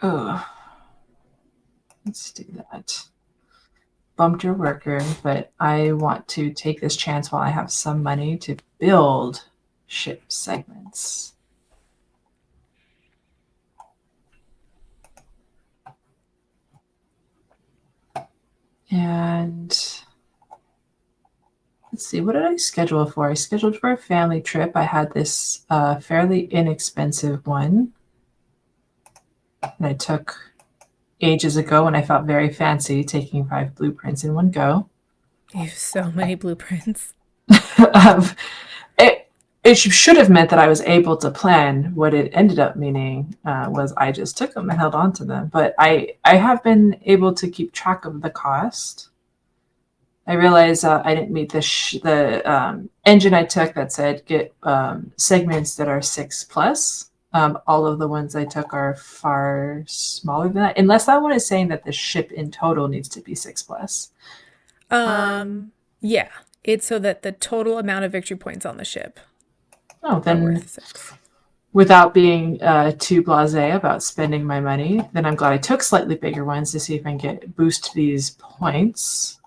Oh, let's do that. Bumped your worker, but I want to take this chance while I have some money to build ship segments. And let's see, what did I schedule for? I scheduled for a family trip. I had this fairly inexpensive one that I took ages ago when I felt very fancy taking 5 blueprints in one go. You have so many blueprints. It should have meant that I was able to plan. What it ended up meaning was I just took them and held on to them. But I have been able to keep track of the cost. I realized I didn't meet the engine I took that said get segments that are 6 plus. All of the ones I took are far smaller than that, unless that one is saying that the ship in total needs to be 6 plus. Yeah, it's so that the total amount of victory points on the ship Oh, are then worth 6. without being too blasé about spending my money, then I'm glad I took slightly bigger ones to see if I can boost these points.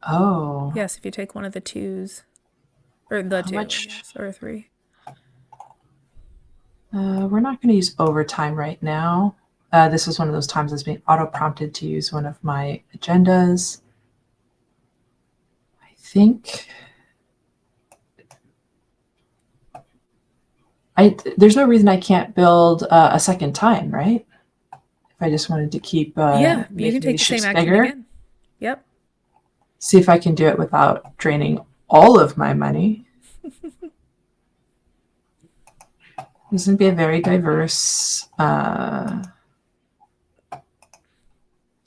Oh. Yes, if you take one of the 2s. Or the 2, much? I guess, or 3. We're not going to use overtime right now. This was one of those times I was being auto-prompted to use one of my agendas. I think there's no reason I can't build a second time, right? If I just wanted to keep Yeah, you making can take these the same ships action bigger. again. Yep. See if I can do it without draining all of my money. This is going to be a very diverse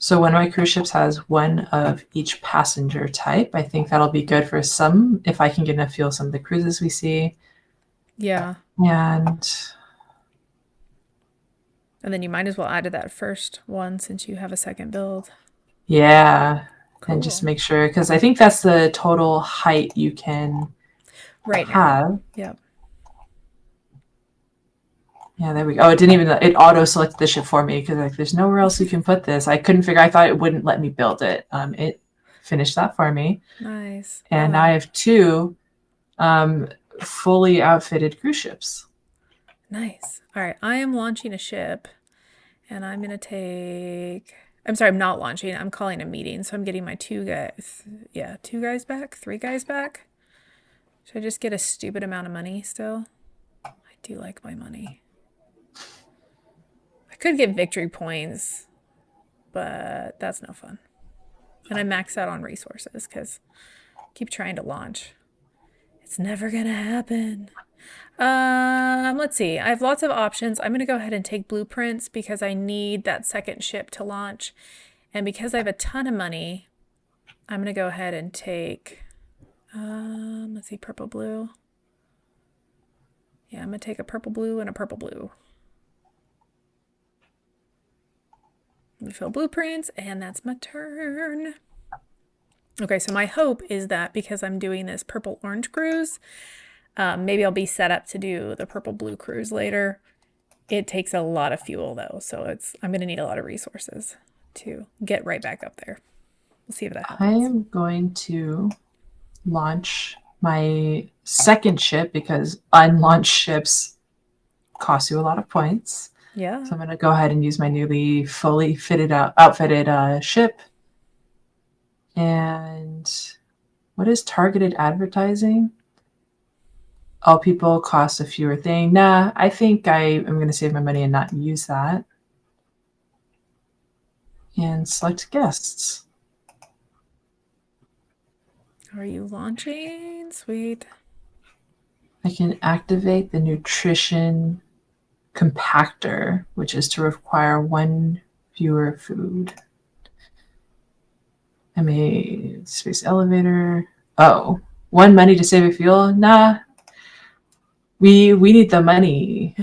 So one of my cruise ships has one of each passenger type. I think that'll be good for some if I can get enough fuel some of the cruises we see. Yeah. And And then you might as well add to that first one since you have a second build. yeah, and just Cool. make sure because I think that's the total height you can Right now. have. Yep. Yeah, there we go. Oh, it didn't even, it auto selected the ship for me because like there's nowhere else you can put this. I couldn't figure, I thought it wouldn't let me build it. It finished that for me. Nice. And now I Oh, have two um, fully outfitted cruise ships. nice. All right. I am launching a ship and I'm going to take. I'm sorry, I'm not launching. I'm calling a meeting. So I'm getting my two guys. Yeah, two guys back, three guys back. Should I just get a stupid amount of money still? I do like my money. I could get victory points, but that's no fun. And I max out on resources because I keep trying to launch. It's never going to happen. Let's see. I have lots of options. I'm going to go ahead and take blueprints because I need that second ship to launch. And because I have a ton of money, I'm going to go ahead and take, let's see, purple blue. Yeah, I'm going to take a purple blue and a purple blue. Fill blueprints, and that's my turn. Okay, so my hope is that because I'm doing this purple orange cruise, maybe I'll be set up to do the purple blue cruise later. It takes a lot of fuel though, so I'm going to need a lot of resources to get right back up there. We'll see if that I happens. am going to launch my second ship because unlaunched ships cost you a lot of points. Yeah. So I'm going to go ahead and use my newly fully outfitted ship. And what is targeted advertising? All people cost a fewer thing. Nah, I think I am going to save my money and not use that. And select guests. Are you launching? Sweet. I can activate the nutrition compactor, which is to require one fewer food. I made space elevator. Oh, one money to save a fuel? Nah, we need the money.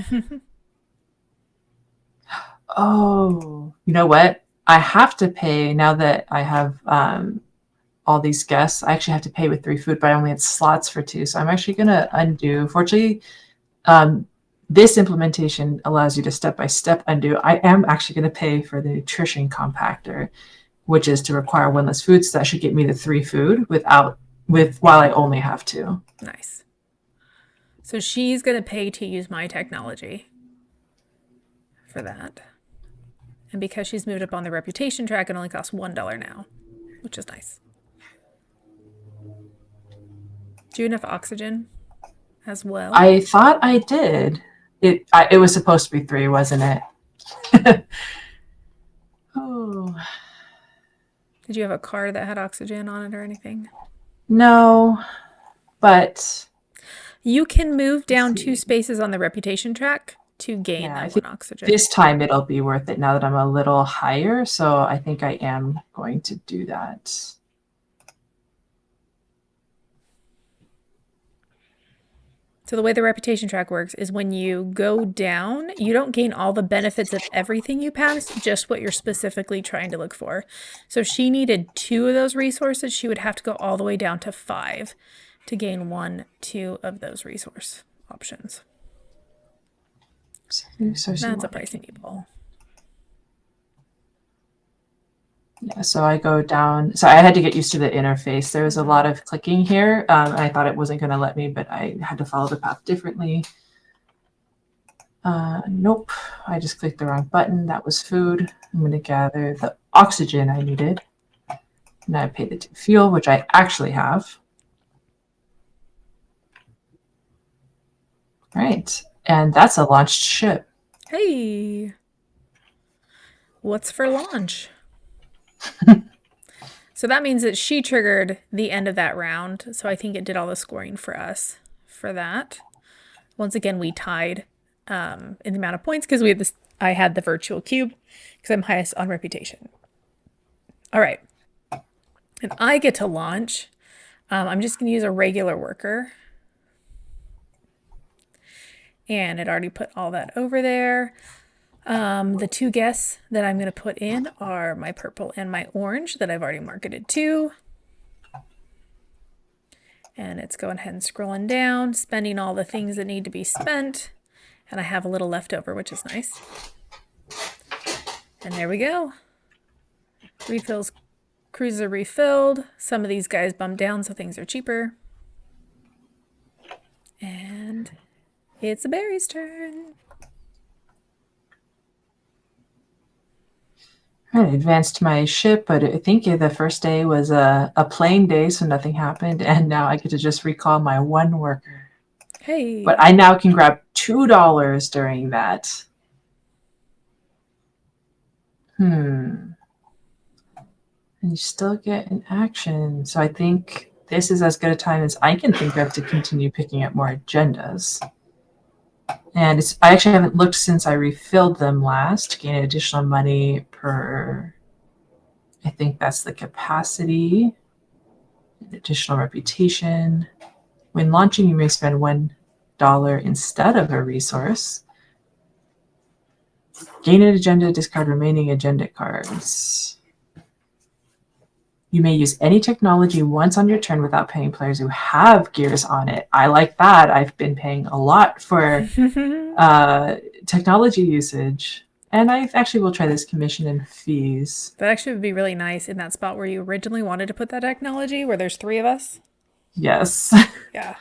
Oh, you know what? I have to pay now that I have all these guests. I actually have to pay with 3 food, but I only had slots for 2. So I'm actually going to undo. Fortunately, um, this implementation allows you to step-by-step undo. I am actually going to pay for the nutrition compactor, which is to require 1 less food. So that should get me the 3 food while I only have 2. Nice. So she's going to pay to use my technology for that. And because she's moved up on the reputation track, it only costs $1 now, which is nice. Do you have enough oxygen as well? I thought I did. It was supposed to be 3, wasn't it? Oh Did you have a car that had oxygen on it or anything? no, but You can move down 2 spaces on the reputation track to gain yeah, I that think 1 oxygen. this time it'll be worth it now that I'm a little higher. So I think I am going to do that. So the way the reputation track works is when you go down, you don't gain all the benefits of everything you pass, just what you're specifically trying to look for. So if she needed 2 of those resources, she would have to go all the way down to 5 to gain 1, 2 of those resource options. That's a pricey meatball. Yeah, so I go down. So I had to get used to the interface. There was a lot of clicking here. And I thought it wasn't going to let me, but I had to follow the path differently. Nope. I just clicked the wrong button. That was food. I'm going to gather the oxygen I needed. And I paid it to fuel, which I actually have. All right. And that's a launched ship. Hey, what's for launch? So that means that she triggered the end of that round. So I think it did all the scoring for us for that. Once again, we tied in the amount of points because we had this. I had the virtual cube because I'm highest on reputation. All right. And I get to launch. I'm just going to use a regular worker. And it already put all that over there. The two guests that I'm going to put in are my purple and my orange that I've already marketed to. And it's going ahead and scrolling down, spending all the things that need to be spent. And I have a little left over, which is nice. And there we go. Refills, cruises are refilled. Some of these guys bump down, so things are cheaper. And it's Barrie's turn. I advanced my ship, but I think the first day was a plain day, so nothing happened. And now I get to just recall my one worker. Hey. But I now can grab $2 during that. And you still get an action. So I think this is as good a time as I can think of to continue picking up more agendas. And I actually haven't looked since I refilled them last. Gain additional money per, I think that's the capacity, additional reputation. When launching, you may spend $1 instead of a resource. Gain an agenda, discard remaining agenda cards. You may use any technology once on your turn without paying players who have gears on it. I like that. I've been paying a lot for technology usage. And I actually will try this commission and fees. That actually would be really nice in that spot where you originally wanted to put that technology, where there's 3 of us. Yes. Yeah.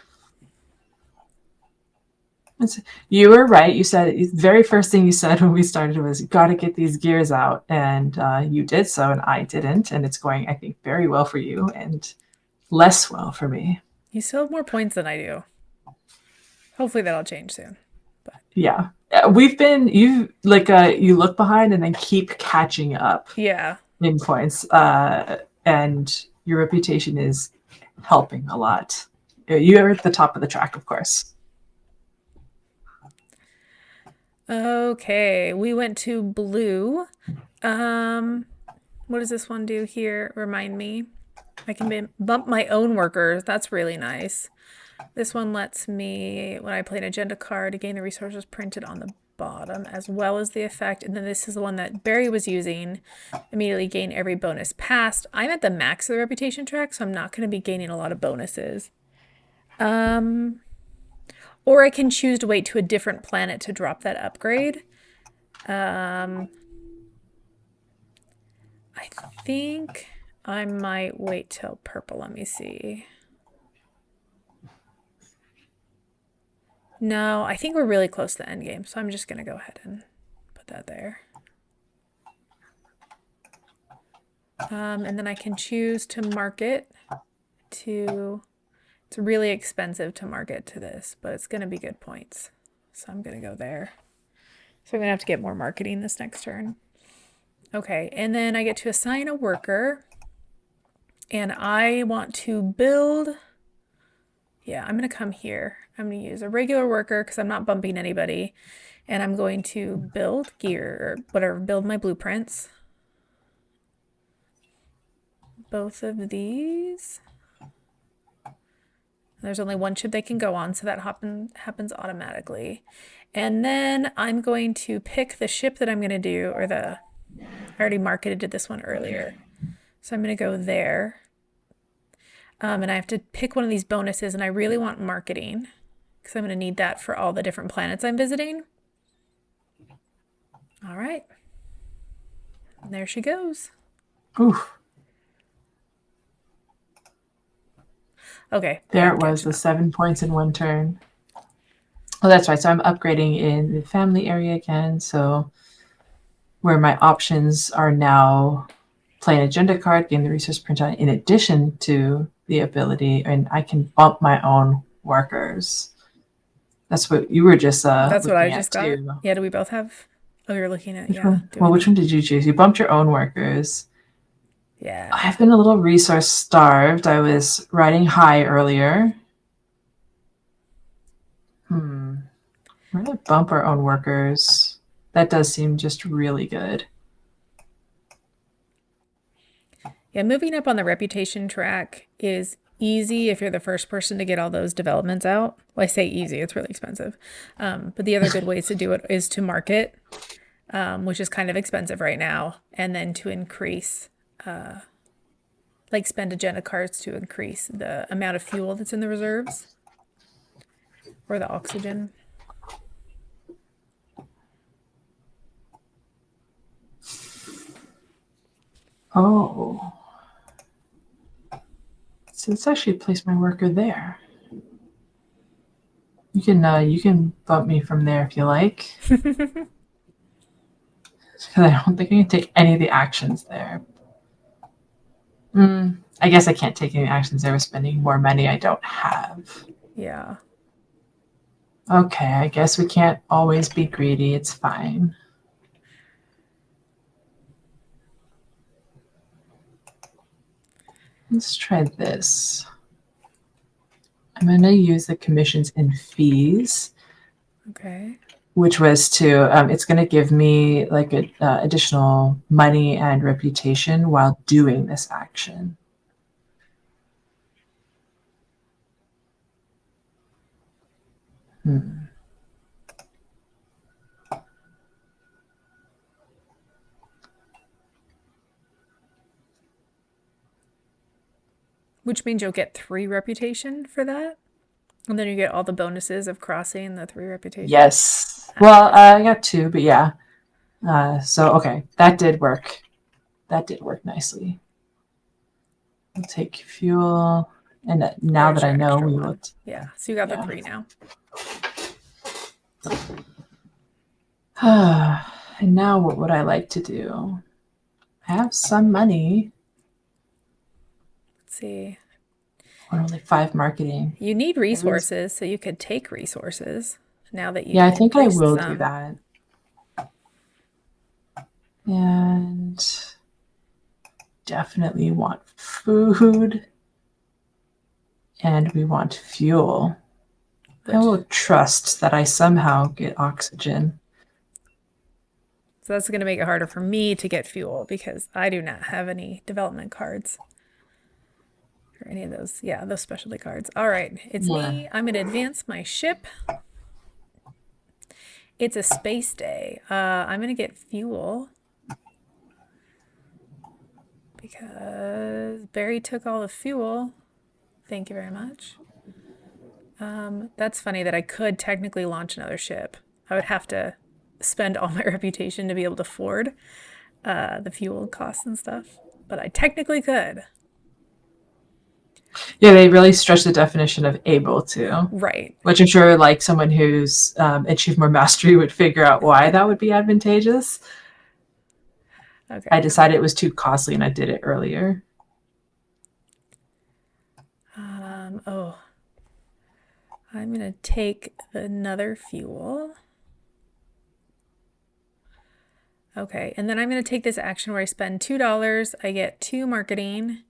You were right. You said the very first thing you said when we started was, got to get these gears out. And you did so, and I didn't. And it's going, I think, very well for you and less well for me. You still have more points than I do. Hopefully that'll change soon. But yeah. You look behind and then keep catching up. Yeah. In points. And your reputation is helping a lot. You're at the top of the track, of course. Okay, we went to blue. What does this one do here? Remind me. I can bump my own workers. That's really nice. This one lets me, when I play an agenda card, gain the resources printed on the bottom, as well as the effect. And then this is the one that Barrie was using. Immediately gain every bonus passed. I'm at the max of the reputation track, so I'm not going to be gaining a lot of bonuses. Or I can choose to wait to a different planet to drop that upgrade. I think I might wait till purple. Let me see. No, I think we're really close to the end game, so I'm just going to go ahead and put that there. And then I can choose to market to... It's really expensive to market to this, but it's going to be good points. So I'm going to go there. So I'm going to have to get more marketing this next turn. Okay, and then I get to assign a worker. And I want to build... Yeah, I'm going to come here. I'm going to use a regular worker because I'm not bumping anybody. And I'm going to build gear, or whatever, build my blueprints. Both of these. There's only one ship they can go on, so that happens automatically. And then I'm going to pick the ship that I'm going to do, or I already marketed this one earlier. So I'm going to go there. And I have to pick one of these bonuses, and I really want marketing because I'm going to need that for all the different planets I'm visiting. All right. And there she goes. Oof. Okay. There it was, the 7 points in one turn. Oh, that's right. So I'm upgrading in the family area again. So where my options are now play an agenda card, gain the resource printout in addition to the ability, and I can bump my own workers. That's what you were just That's what I just got. too. Yeah, do we both have? Oh, you're looking at, Which yeah. one? Well, which one did you choose? You bumped your own workers. Yeah. I've been a little resource starved. I was riding high earlier. We're going to bump our own workers. That does seem just really good. Yeah, moving up on the reputation track is easy if you're the first person to get all those developments out. Well, I say easy, it's really expensive. But the other good ways to do it is to market, which is kind of expensive right now, and then to increase, like spend agenda cards to increase the amount of fuel that's in the reserves or the oxygen. Oh. So let's actually place my worker there. You can bump me from there if you like. Because I don't think I can take any of the actions there. I guess I can't take any actions there with spending more money I don't have. Yeah. Okay, I guess we can't always be greedy. It's fine. Let's try this. I'm going to use the commissions and fees, Okay. which was to, it's going to give me like additional money and reputation while doing this action. Which means you'll get 3 reputation for that. And then you get all the bonuses of crossing the 3 reputation. Yes. Well, I got 2, but yeah. So, okay, that did work. That did work nicely. We'll take fuel. And now There's that I your know, extra we one. will. Yeah. So you got the Yeah. 3 now. And now what would I like to do? I have some money. Let's see. Or only 5 marketing. You need resources, so you could take resources now that Yeah, you've I think I increased will some. do that. And definitely want food. And we want fuel. I will trust that I somehow get oxygen. So that's going to make it harder for me to get fuel because I do not have any development cards or any of those. Yeah, those specialty cards. All right, it's me. I'm going to advance my ship. It's a space day. I'm going to get fuel because Barrie took all the fuel. Thank you very much. That's funny that I could technically launch another ship. I would have to spend all my reputation to be able to afford the fuel costs and stuff, but I technically could. Yeah, they really stretch the definition of able to. Right. Which I'm sure like someone who's achieved more mastery would figure out why that would be advantageous. Okay. I decided it was too costly and I did it earlier. Oh, I'm going to take another fuel. Okay, and then I'm going to take this action where I spend $2. I get 2 marketing,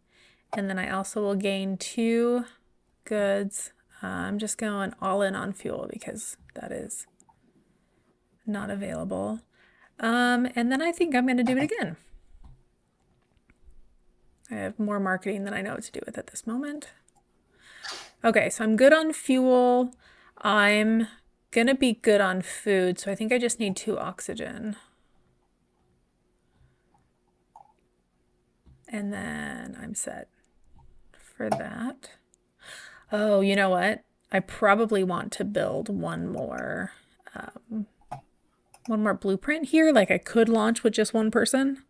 and then I also will gain 2 goods. I'm just going all in on fuel because that is not available. And then I think I'm going to do it again. I have more marketing than I know what to do with at this moment. Okay, so I'm good on fuel. I'm going to be good on food, so I think I just need 2 oxygen. And then I'm set for that. Oh, you know what? I probably want to build one more blueprint here. Like I could launch with just one person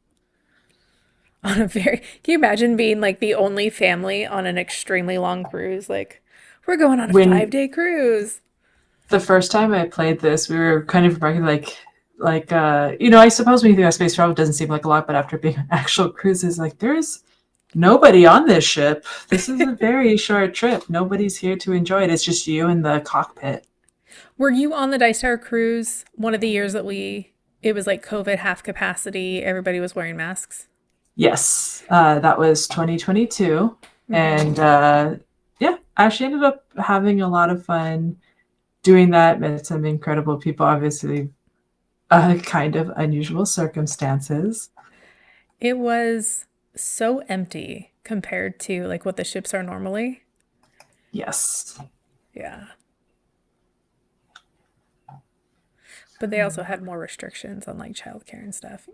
on a very, can you imagine being like the only family on an extremely long cruise? Like we're going on a 5-day cruise. The first time I played this, we were kind of I suppose when you think of space travel, it doesn't seem like a lot, but after being on actual cruises, like there's nobody on this ship. This is a very short trip. Nobody's here to enjoy it. It's just you in the cockpit. Were you on the Dice Tower cruise one of the years that it was like COVID half capacity, everybody was wearing masks? Yes, that was 2022. And yeah, I actually ended up having a lot of fun doing that. Met some incredible people, obviously, kind of unusual circumstances. It was so empty compared to like what the ships are normally. Yes. Yeah. But they also had more restrictions on like childcare and stuff.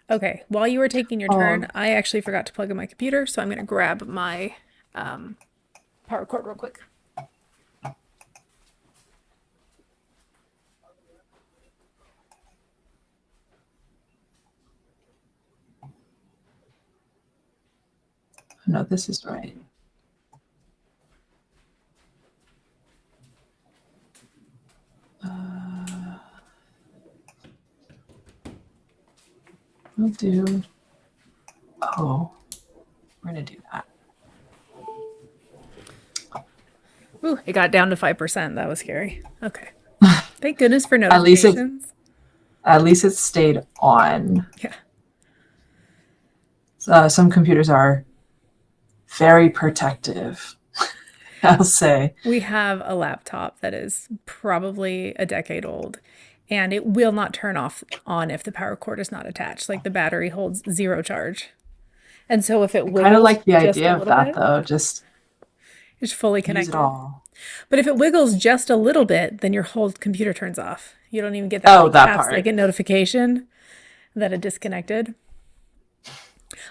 Okay, while you were taking your turn, Oh, I actually forgot to plug in my computer, so I'm going to grab my power cord real quick. no, this is right. We'll do. Oh, we're gonna do that. Ooh, it got down to 5%. That was scary. Okay. Thank goodness for At least it, notifications. at least it stayed on. Yeah. Some computers are very protective. I'll say. We have a laptop that is probably a decade old, and it will not turn off on if the power cord is not attached. Like the battery holds zero charge. And so if it I kind of wiggles like the just a idea of little that bit, though. Just it's fully use it connected. all. But if it wiggles just a little bit, then your whole computer turns off. You don't even get that Oh, like that half part. second notification that it disconnected.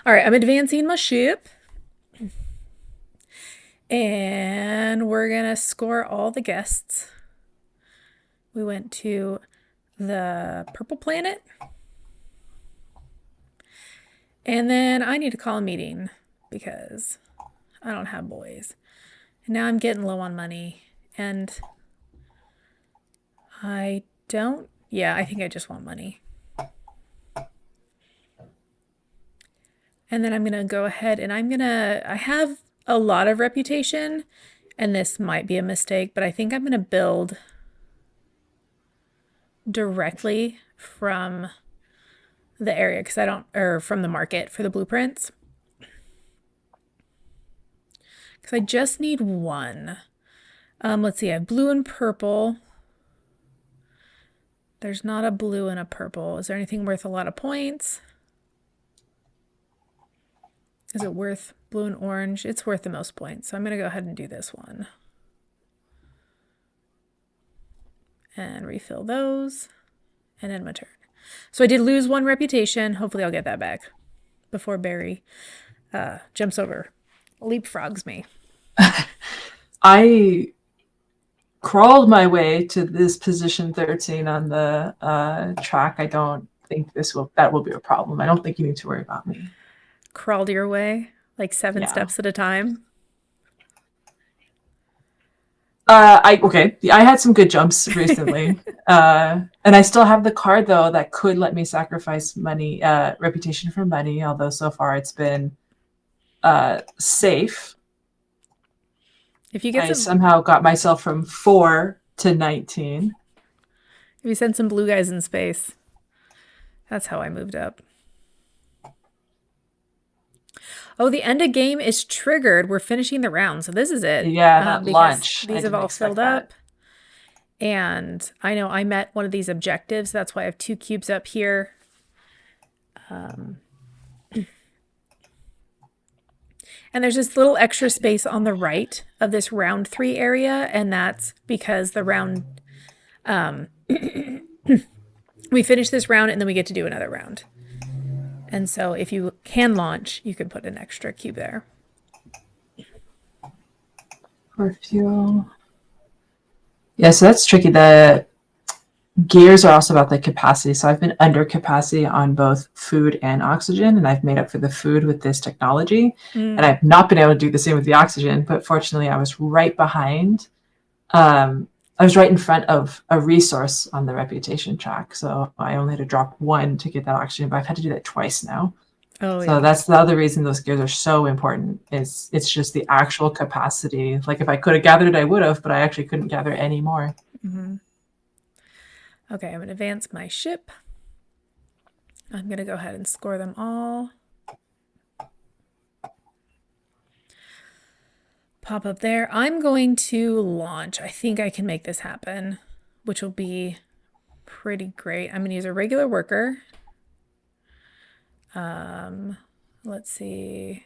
All right, I'm advancing my ship. And we're going to score all the guests. We went to the purple planet. And then I need to call a meeting because I don't have boys. And now I'm getting low on money. And I don't. Yeah, I think I just want money. And then I'm going to go ahead and I have a lot of reputation, and this might be a mistake, but I think I'm going to build directly from the area because I don't, or from the market for the blueprints. Because I just need one. Let's see, I have blue and purple. There's not a blue and a purple. Is there anything worth a lot of points? Is it worth blue and orange? It's worth the most points. So I'm going to go ahead and do this one. And refill those. And end my turn. So I did lose one reputation. Hopefully I'll get that back before Barrie jumps over, leapfrogs me. I crawled my way to this position 13 on the track. I don't think that will be a problem. I don't think you need to worry about me. Crawled your way like 7 Yeah. steps at a time. I had some good jumps recently. And I still have the card though that could let me sacrifice money, reputation for money, although so far it's been safe. If you get I some, somehow got myself from 4 to 19. if you send some blue guys in space, that's how I moved up. Oh, the end of game is triggered. We're finishing the round, so this is it. Yeah, that Because launch. I these have didn't all expect filled that. up. And I know I met one of these objectives. That's why I have 2 cubes up here. And there's this little extra space on the right of this round 3 area, and that's because the round we finish this round and then we get to do another round. And so if you can launch, you can put an extra cube there. For fuel. Yeah, so that's tricky. The gears are also about the capacity. So I've been under capacity on both food and oxygen, and I've made up for the food with this technology. And I've not been able to do the same with the oxygen, but fortunately I was right behind. I was right in front of a resource on the reputation track. So I only had to drop one to get that oxygen, but I've had to do that twice now. Oh, So yeah. that's the other reason those gears are so important is it's just the actual capacity. Like if I could have gathered it, I would have, but I actually couldn't gather any more. Okay, I'm going to advance my ship. I'm going to go ahead and score them all. Pop up there. I'm going to launch. I think I can make this happen, which will be pretty great. I'm going to use a regular worker. Let's see.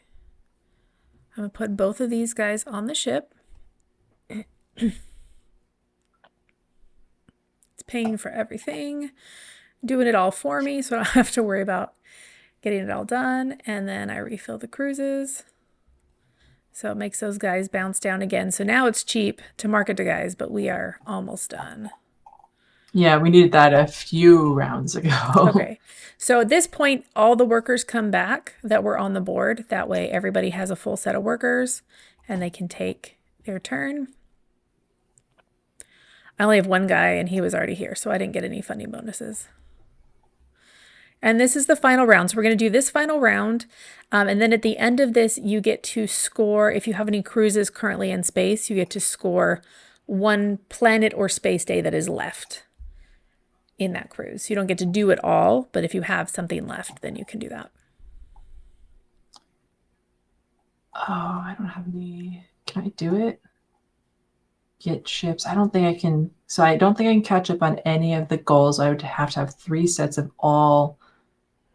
I'm going to put both of these guys on the ship. It's paying for everything, doing it all for me, so I don't have to worry about getting it all done. And then I refill the cruises. So it makes those guys bounce down again. So now it's cheap to market to guys, but we are almost done. Yeah, we needed that a few rounds ago. Okay. So at this point, all the workers come back that were on the board. That way everybody has a full set of workers and they can take their turn. I only have one guy and he was already here, so I didn't get any funding bonuses. And this is the final round. So we're going to do this final round. And then at the end of this, you get to score, if you have any cruises currently in space, you get to score one planet or space day that is left in that cruise. You don't get to do it all, but if you have something left, then you can do that. Oh, I don't have any. Can I do it? Get ships. I don't think I can. So I don't think I can catch up on any of the goals. I would have to have 3 sets of all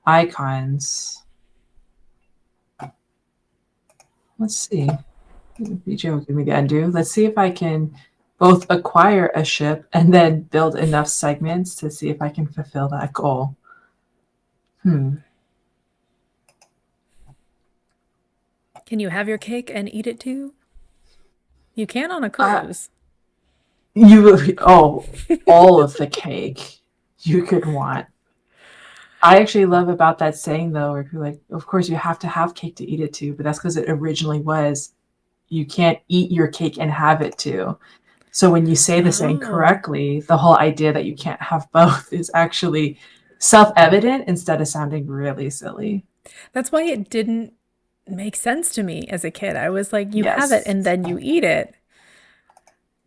icons. Let's see. BJ will give me the undo. Let's see if I can both acquire a ship and then build enough segments to see if I can fulfill that goal. Can you have your cake and eat it too? You can on a cruise. All of the cake you could want. I actually love about that saying though, where you're like, of course you have to have cake to eat it too, but that's because it originally was you can't eat your cake and have it too. So when you say the saying correctly, the whole idea that you can't have both is actually self-evident instead of sounding really silly. That's why it didn't make sense to me as a kid. I was like, you have it Yes. and then you eat it.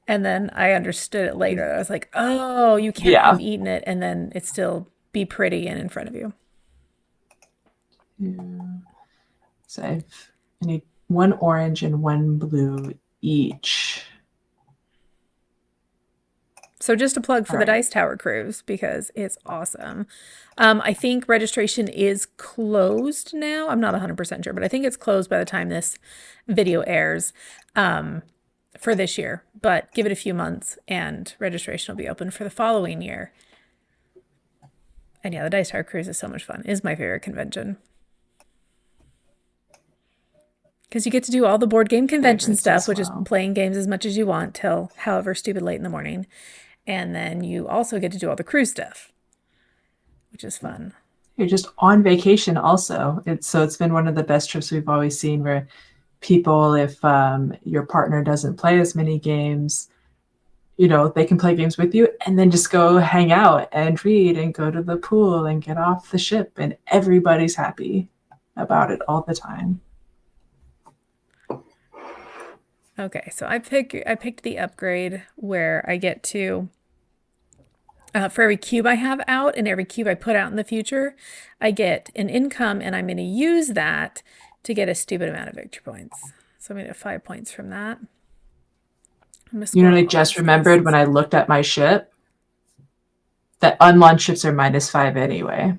And then I understood it later. I was like, oh, you can't Yeah. have eaten it and then it still be pretty and in front of you. So I need 1 orange and 1 blue each. So just a plug for All the right. Dice Tower Cruise because it's awesome. I think registration is closed now. I'm not 100% sure, but I think it's closed by the time this video airs for this year. But give it a few months and registration will be open for the following year. And yeah, the Dice Tower Cruise is so much fun. It is my favorite convention. Because you get to do all the board game convention stuff, which is playing games as much as you want till however stupid late in the morning. And then you also get to do all the cruise stuff, which is fun. You're just on vacation also. It's been one of the best trips we've always seen where people, if your partner doesn't play as many games, they can play games with you and then just go hang out and read and go to the pool and get off the ship and everybody's happy about it all the time. Okay, so I picked the upgrade where I get to for every cube I have out and every cube I put out in the future, I get an income and I'm going to use that to get a stupid amount of victory points. So I'm going to get 5 points from that. I just remembered when I looked at my ship that unlaunched ships are -5 anyway.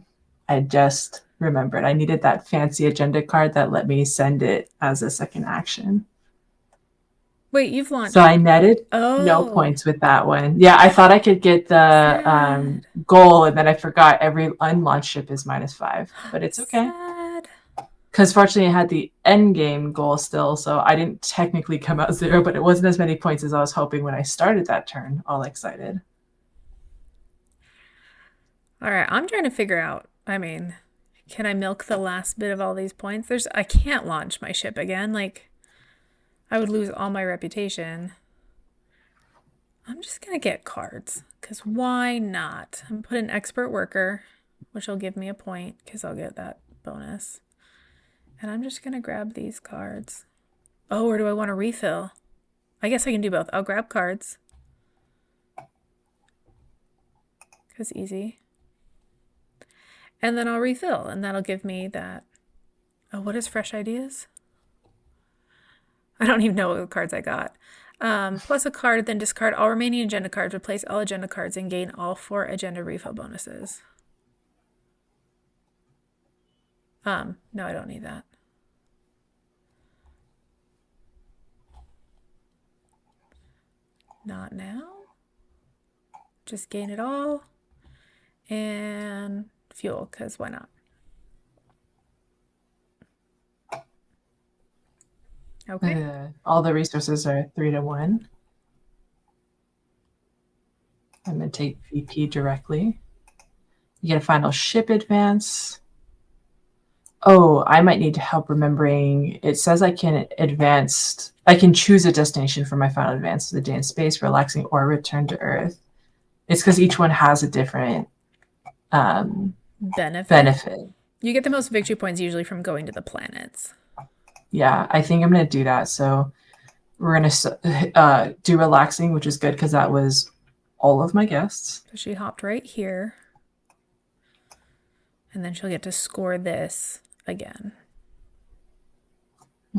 I just remembered I needed that fancy agenda card that let me send it as a second action. Wait, you've launched. So I netted no points with that one. Yeah, I thought I could get the goal, and then I forgot every unlaunched ship is -5, but it's okay. Because fortunately, I had the end game goal still, so I didn't technically come out 0, but it wasn't as many points as I was hoping when I started that turn, all excited. All right, I'm trying to figure out, can I milk the last bit of all these points? I can't launch my ship again. Like, I would lose all my reputation. I'm just going to get cards, because why not? I'm going to put an expert worker, which will give me a point, because I'll get that bonus. And I'm just going to grab these cards. Oh, or do I want to refill? I guess I can do both. I'll grab cards. Because easy. And then I'll refill, and that'll give me that. Oh, what is fresh ideas? I don't even know what cards I got. Plus a card, then discard all remaining agenda cards, replace all agenda cards, and gain all 4 agenda refill bonuses. No, I don't need that. Not now. Just gain it all. And fuel, because why not? Okay. All the resources are 3 to 1. I'm going to take VP directly. You get a final ship advance. Oh, I might need help remembering. It says I can choose a destination for my final advance to the day in space, relaxing, or return to Earth. It's because each one has a different benefit. You get the most victory points usually from going to the planets. Yeah, I think I'm going to do that. So we're going to do relaxing, which is good because that was all of my guests. So she hopped right here. And then she'll get to score this again.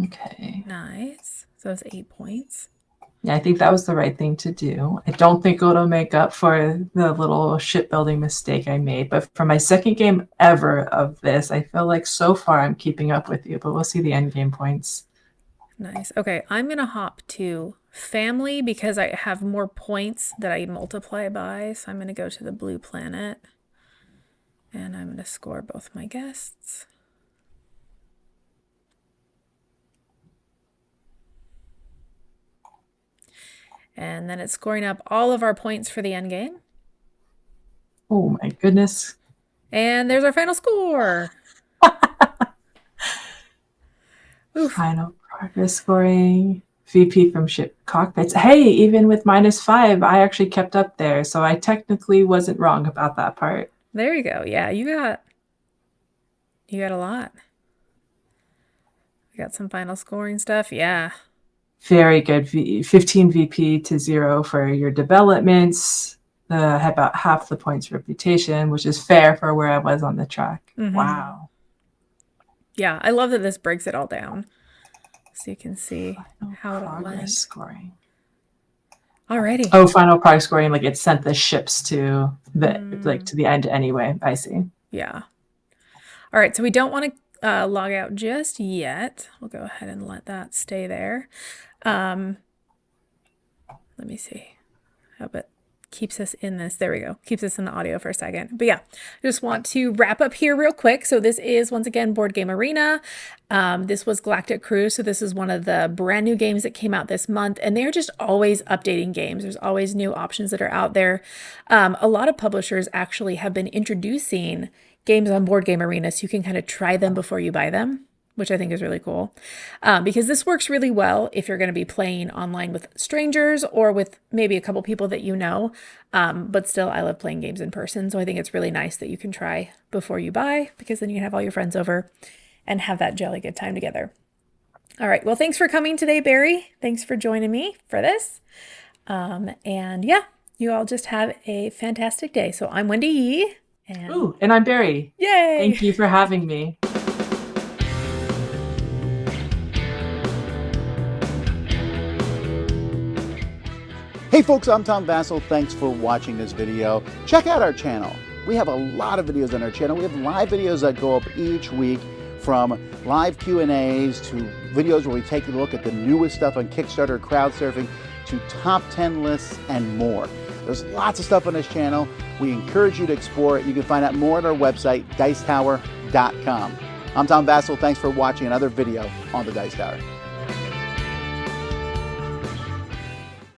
Okay. Nice. So it's 8 points. Yeah, I think that was the right thing to do. I don't think it'll make up for the little shipbuilding mistake I made. But for my second game ever of this, I feel like so far I'm keeping up with you. But we'll see the end game points. Nice. Okay, I'm going to hop to family because I have more points that I multiply by. So I'm going to go to the blue planet. And I'm going to score both my guests. And then it's scoring up all of our points for the end game. Oh my goodness. And there's our final score. Final progress scoring. VP from ship cockpits. Hey, even with -5, I actually kept up there. So I technically wasn't wrong about that part. There you go. Yeah, you got a lot. We got some final scoring stuff. Yeah. Very good. 15 VP to 0 for your developments. About half the points reputation, which is fair for where I was on the track. Wow. Yeah, I love that this breaks it all down. So you can see how it all went. Scoring. Alrighty. Oh, final progress scoring, like it sent the ships to the end anyway. I see. Yeah. All right, so we don't want to log out just yet. We'll go ahead and let that stay there. Let me see. Hope it keeps us in this. There we go. Keeps us in the audio for a second. But yeah, I just want to wrap up here real quick. So this is, once again, Board Game Arena. This was Galactic Cruise. So this is one of the brand new games that came out this month. And they're just always updating games. There's always new options that are out there. A lot of publishers actually have been introducing games on Board Game Arena so you can kind of try them before you buy them, which I think is really cool. Because this works really well if you're going to be playing online with strangers or with maybe a couple people that you know. But still, I love playing games in person. So I think it's really nice that you can try before you buy, because then you can have all your friends over and have that jolly good time together. All right. Well, thanks for coming today, Barrie. Thanks for joining me for this. And yeah, you all just have a fantastic day. So I'm Wendy Yi. And I'm Barrie. Yay! Thank you for having me. Hey folks, I'm Tom Vassell. Thanks for watching this video. Check out our channel. We have a lot of videos on our channel. We have live videos that go up each week, from live Q&As to videos where we take a look at the newest stuff on Kickstarter, crowd surfing, to top 10 lists and more. There's lots of stuff on this channel. We encourage you to explore it. You can find out more at our website, dicetower.com. I'm Tom Vassell. Thanks for watching another video on the Dice Tower.